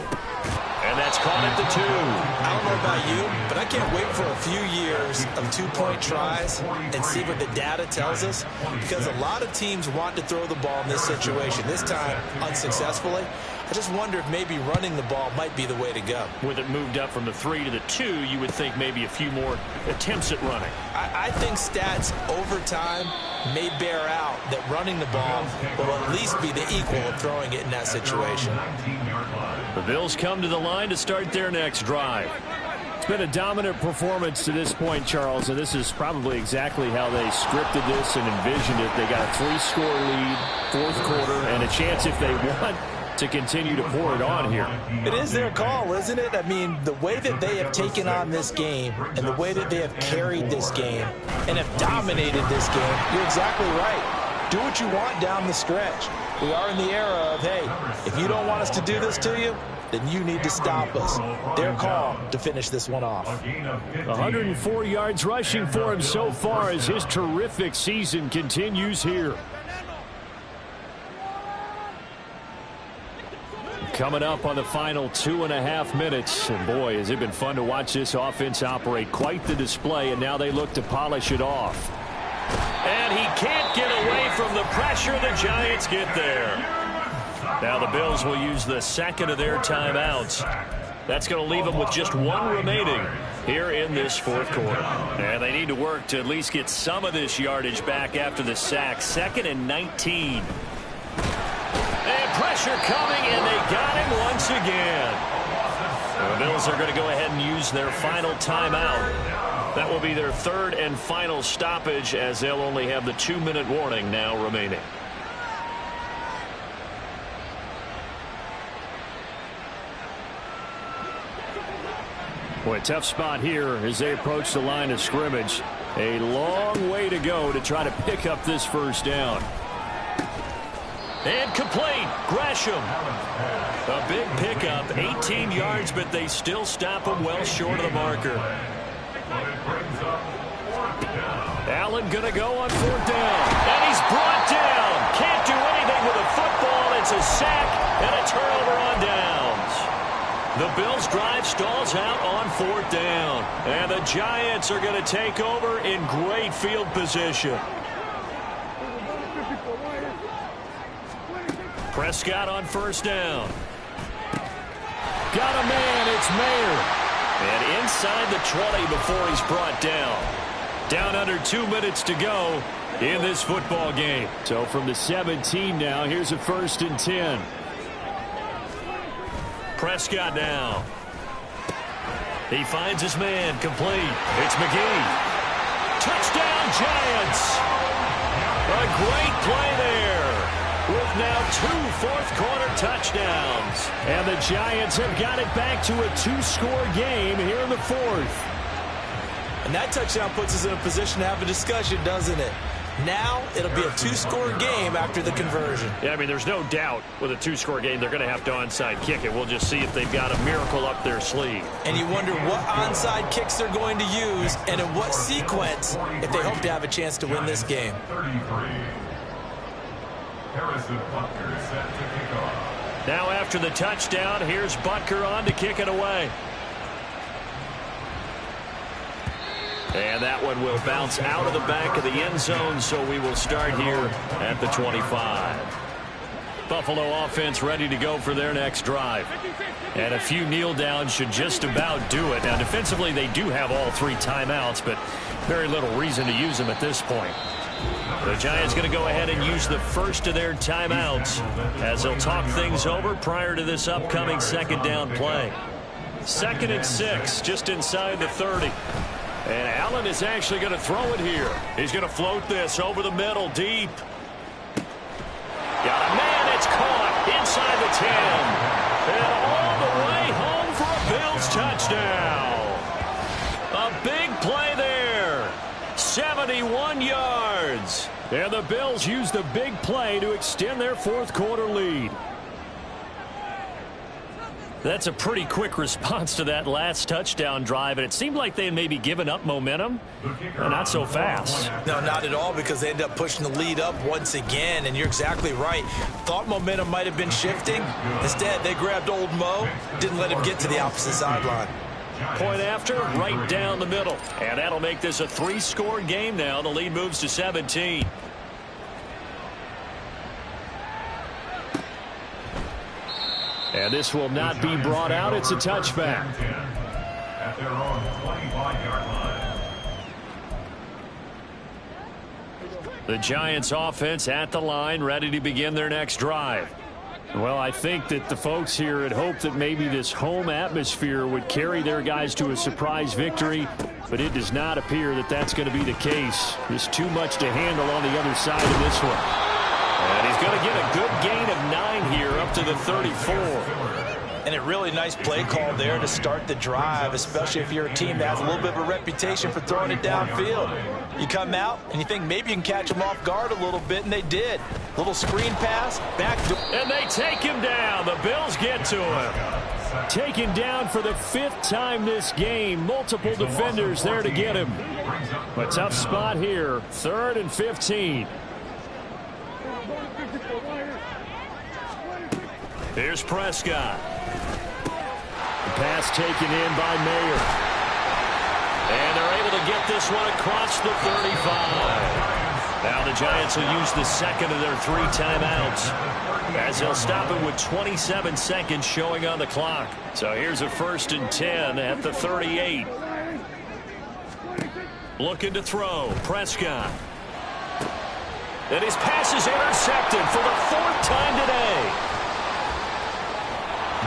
And that's caught at the 2. I don't know about you, but I can't wait for a few years of 2-point tries and see what the data tells us, because a lot of teams want to throw the ball in this situation. This time, unsuccessfully. I just wonder if maybe running the ball might be the way to go. With it moved up from the 3 to the 2, you would think maybe a few more attempts at running. I think stats over time may bear out that running the ball will at least be the equal of throwing it in that situation. The Bills come to the line to start their next drive. It's been a dominant performance to this point, Charles, and this is probably exactly how they scripted this and envisioned it. They got a 3-score lead, 4th quarter, and a chance if they want to continue to pour it on here. It is their call, isn't it? I mean, the way that they have taken on this game and the way that they have carried this game and have dominated this game, you're exactly right. Do what you want down the stretch. We are in the era of, hey, if you don't want us to do this to you, then you need to stop us. Their call to finish this one off. 104 yards rushing for him so far as his terrific season continues here. Coming up on the final 2.5 minutes. And boy, has it been fun to watch this offense operate. Quite the display, and now they look to polish it off. And he can't get away from the pressure. The Giants get there. Now the Bills will use the 2nd of their timeouts. That's going to leave them with just 1 remaining here in this 4th quarter. And they need to work to at least get some of this yardage back after the sack. 2nd and 19. And pressure coming, and they got him once again. The Bills are going to go ahead and use their final timeout. That will be their 3rd and final stoppage, as they'll only have the 2-minute warning now remaining. Boy, tough spot here as they approach the line of scrimmage. A long way to go to try to pick up this first down. And complete. Gresham. A big pickup, 18 yards, but they still stop him well short of the marker. Allen going to go on 4th down. And he's brought down. Can't do anything with a football. It's a sack and a turnover on downs. The Bills' drive stalls out on 4th down. And the Giants are going to take over in great field position. Prescott on 1st down. Got a man. It's Mayer. And inside the 20 before he's brought down. Down under 2 minutes to go in this football game. So from the 17 now, here's a 1st and 10. Prescott now. He finds his man. Complete. It's McGee. Touchdown, Giants. A great play there. With now 2 fourth-quarter touchdowns. And the Giants have got it back to a 2-score game here in the 4th. And that touchdown puts us in a position to have a discussion, doesn't it? Now it'll be a 2-score game after the conversion. Yeah, I mean, there's no doubt with a 2-score game they're going to have to onside kick it. We'll just see if they've got a miracle up their sleeve. And you wonder what onside kicks they're going to use and in what sequence if they hope to have a chance to win this game. 33. Harrison Butker set to kick off. Now after the touchdown, here's Butker on to kick it away. And that one will bounce out of the back of the end zone, so we will start here at the 25. Buffalo offense ready to go for their next drive. And a few kneel downs should just about do it. Now defensively they do have all 3 timeouts, but very little reason to use them at this point. The Giants going to go ahead and use the first of their timeouts as they'll talk things over prior to this upcoming 2nd down play. 2nd and 6, just inside the 30. And Allen is actually going to throw it here. He's going to float this over the middle, deep. Got a man, it's caught inside the 10. And all the way home for a Bills touchdown. A big play there. 71 yards. And the Bills use the big play to extend their 4th-quarter lead. That's a pretty quick response to that last touchdown drive, and it seemed like they had maybe given up momentum. Not so fast. No, not at all, because they ended up pushing the lead up once again, and you're exactly right. Thought momentum might have been shifting. Instead, they grabbed old Mo, didn't let him get to the opposite sideline. Point after, right down the middle. And that'll make this a 3-score game now. The lead moves to 17. And this will not be brought out. It's a touchback. At their own 25-yard line. The Giants offense at the line, ready to begin their next drive. Well, I think that the folks here had hoped that maybe this home atmosphere would carry their guys to a surprise victory, but it does not appear that that's going to be the case. There's too much to handle on the other side of this one. And he's going to get a good gain of 9 here up to the 34. And a really nice play call there to start the drive, especially if you're a team that has a little bit of a reputation for throwing it downfield. You come out and you think maybe you can catch them off guard a little bit, and they did. Little screen pass, back door. And they take him down. The Bills get to him. Taken down for the 5th time this game. Multiple defenders there to get him. A tough spot here. 3rd and 15. Here's Prescott. The pass taken in by Mayer. And they're able to get this one across the 35. Now the Giants will use the 2nd of their 3 timeouts as they'll stop it with 27 seconds showing on the clock. So here's a 1st and 10 at the 38. Looking to throw. Prescott. And his pass is intercepted for the 4th time today.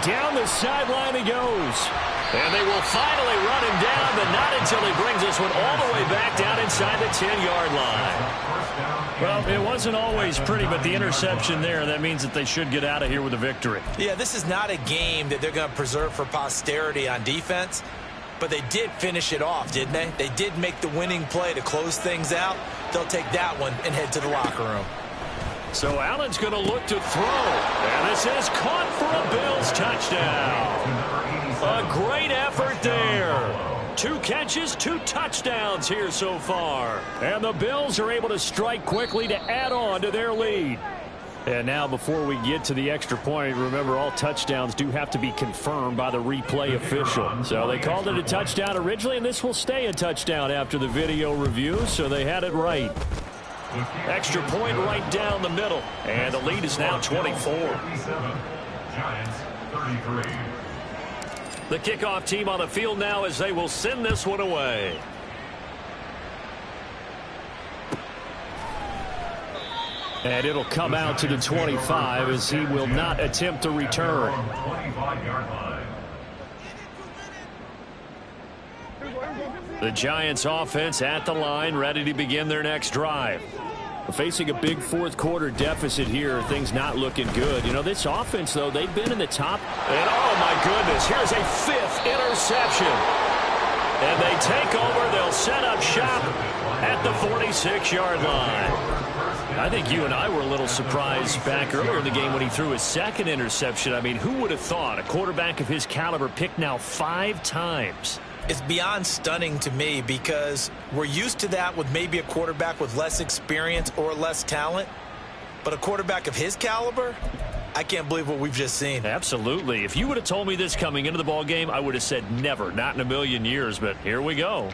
Down the sideline he goes. And they will finally run him down, but not until he brings this one all the way back down inside the 10-yard line. Well, it wasn't always pretty, but the interception there, that means that they should get out of here with a victory. Yeah, this is not a game that they're going to preserve for posterity on defense. But they did finish it off, didn't they? They did make the winning play to close things out. They'll take that one and head to the locker room. So Allen's going to look to throw. And this is caught for a Bills touchdown. A great effort there. 2 catches, 2 touchdowns here so far. And the Bills are able to strike quickly to add on to their lead. And now before we get to the extra point, remember all touchdowns do have to be confirmed by the replay official. So they called it a touchdown originally, and this will stay a touchdown after the video review, so they had it right. Extra point right down the middle, and the lead is now 24. Giants 33. The kickoff team on the field now as they will send this one away. And it'll come out to the 25 as he will not attempt to return. 25-yard line. The Giants offense at the line, ready to begin their next drive. Facing a big fourth quarter deficit here, things not looking good. You know, this offense, though, they've been in the top. And, oh, my goodness, here's a 5th interception. And they take over. They'll set up shop at the 46-yard line. I think you and I were a little surprised back earlier in the game when he threw his 2nd interception. I mean, who would have thought a quarterback of his caliber picked now 5 times? It's beyond stunning to me because we're used to that with maybe a quarterback with less experience or less talent. But a quarterback of his caliber, I can't believe what we've just seen. Absolutely. If you would have told me this coming into the ball game, I would have said never, not in a million years. But here we go.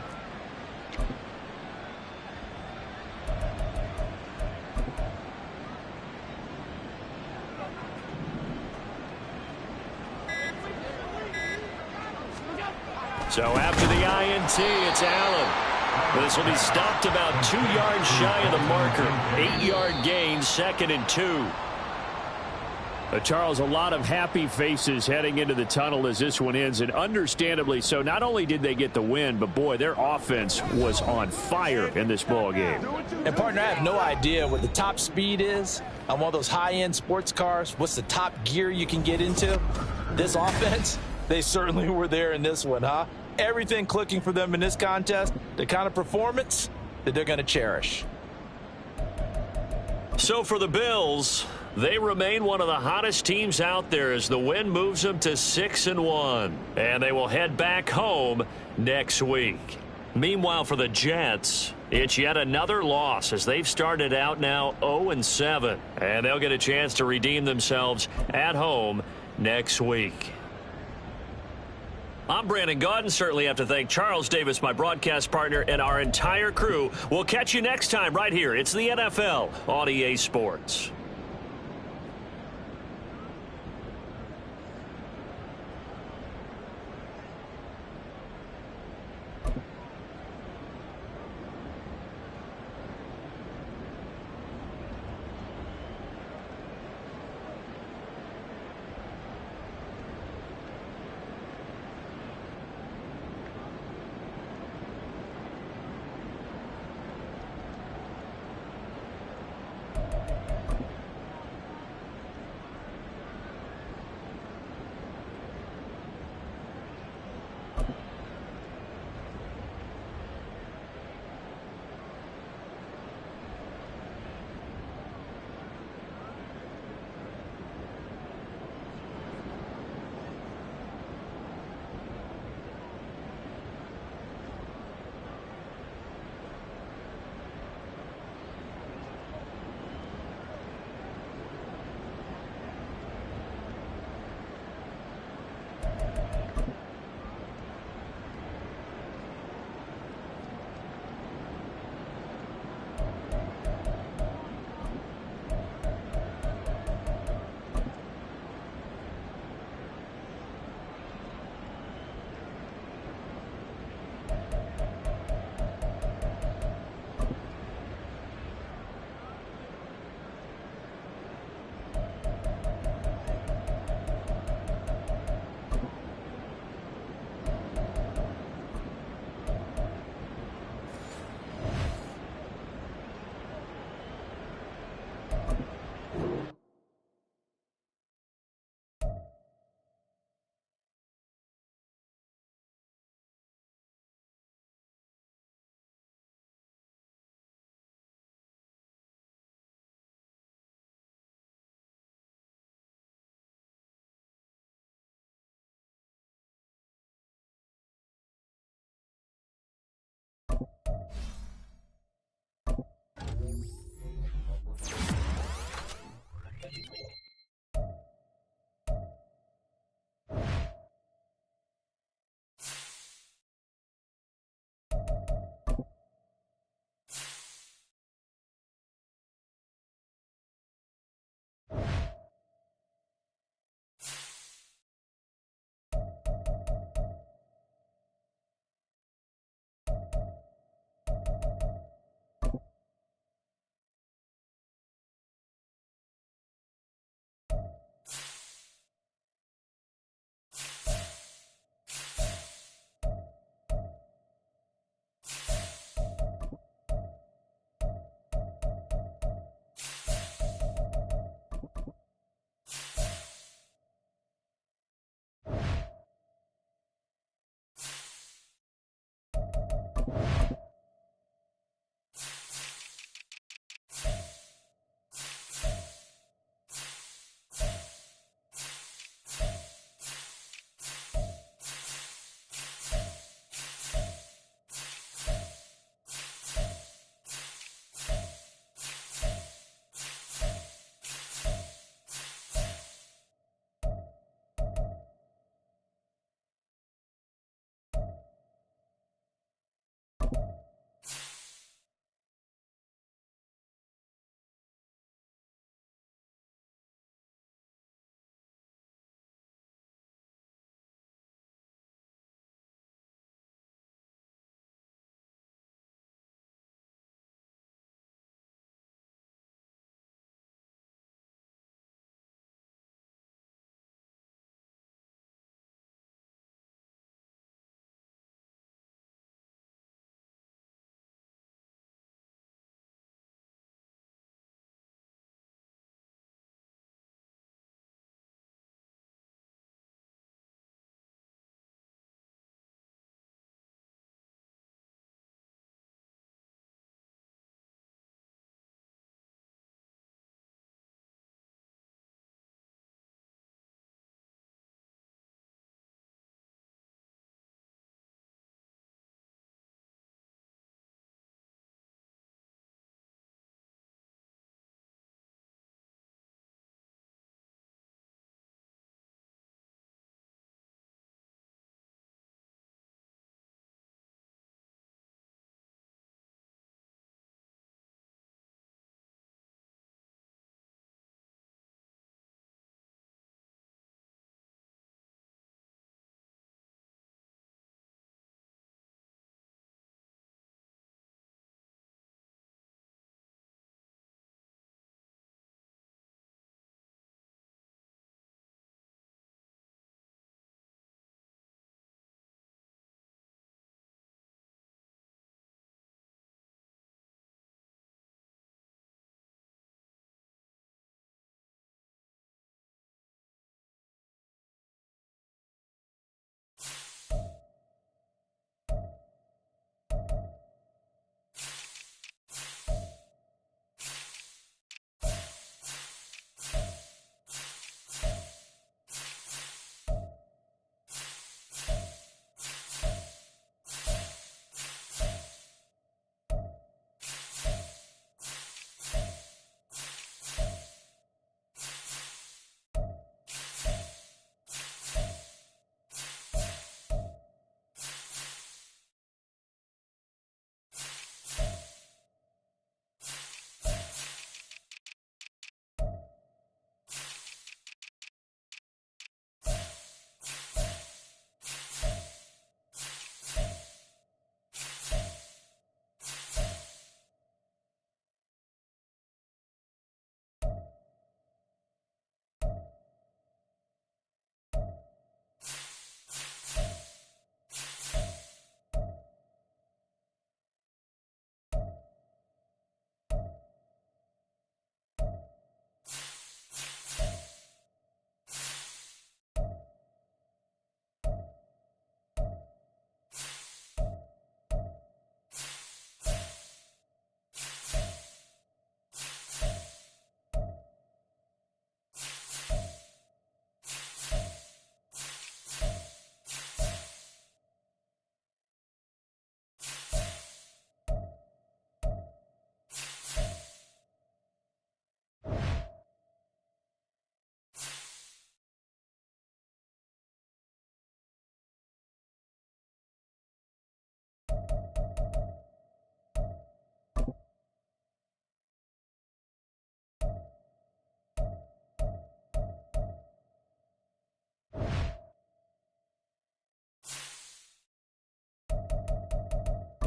So after the INT, it's Allen. This will be stopped about 2 yards shy of the marker. 8-yard gain, 2nd and 2. Charles, a lot of happy faces heading into the tunnel as this one ends, and understandably so. Not only did they get the win, but boy, their offense was on fire in this ball game. And partner, I have no idea what the top speed is on one of those high-end sports cars. What's the top gear you can get into? This offense, they certainly were there in this one, huh? Everything clicking for them in this contest, the kind of performance that they're going to cherish. So for the Bills, they remain one of the hottest teams out there as the win moves them to 6-1. And they will head back home next week. Meanwhile, for the Jets, it's yet another loss as they've started out now 0-7. And they'll get a chance to redeem themselves at home next week. I'm Brandon Gaudin. Certainly have to thank Charles Davis, my broadcast partner, and our entire crew. We'll catch you next time right here. It's the NFL on EA Sports.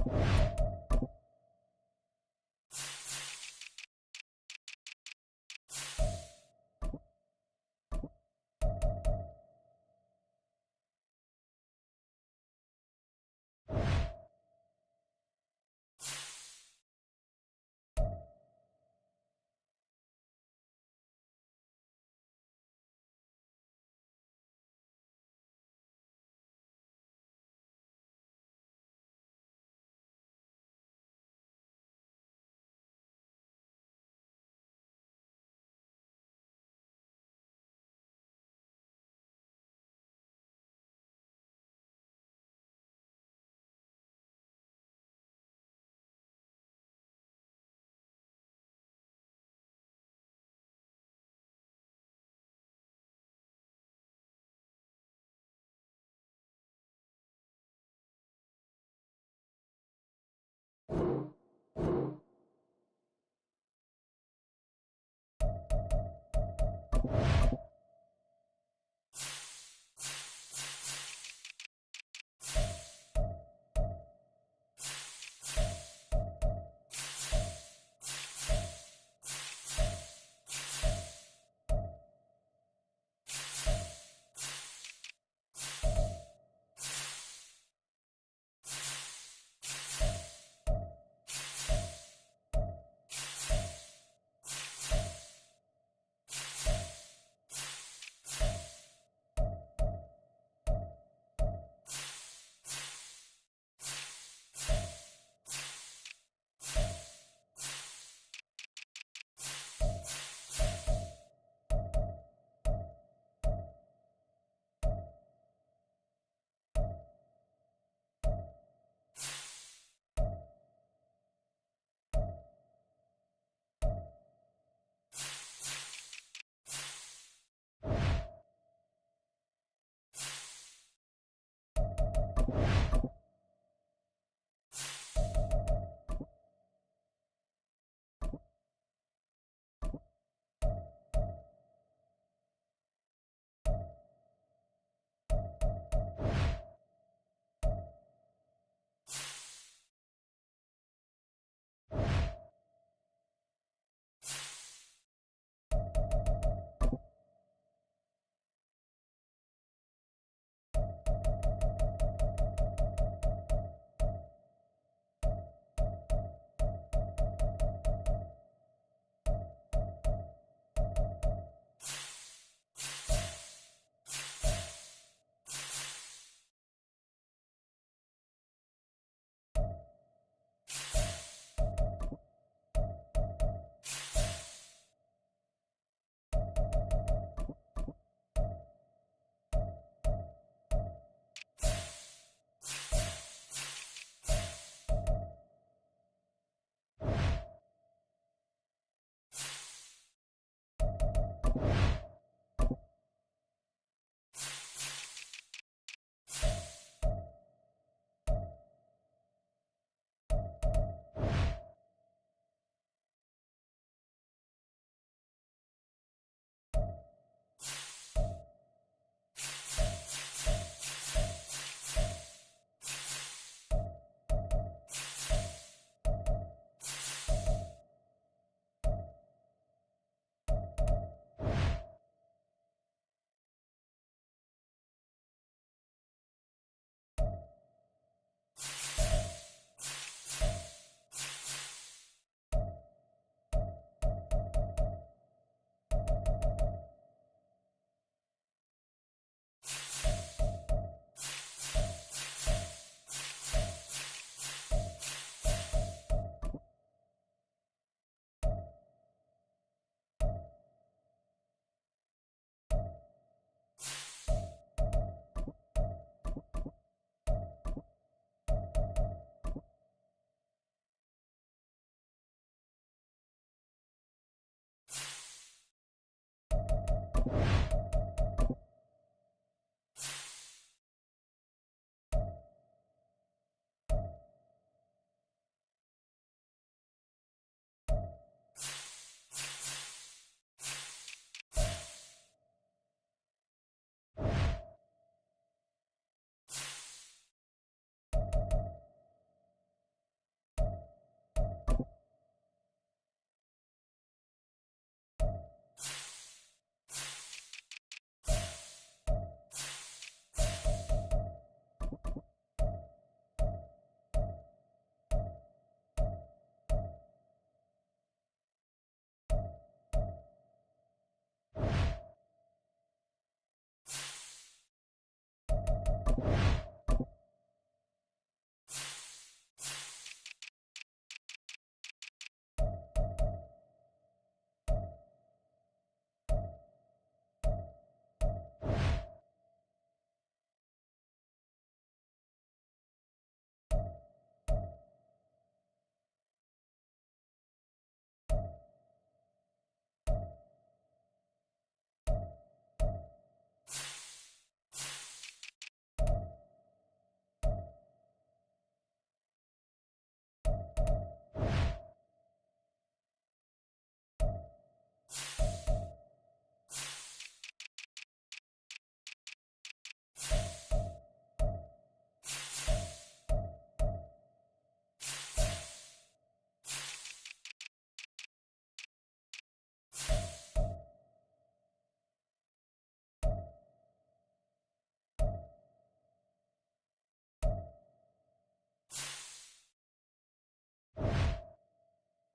ball.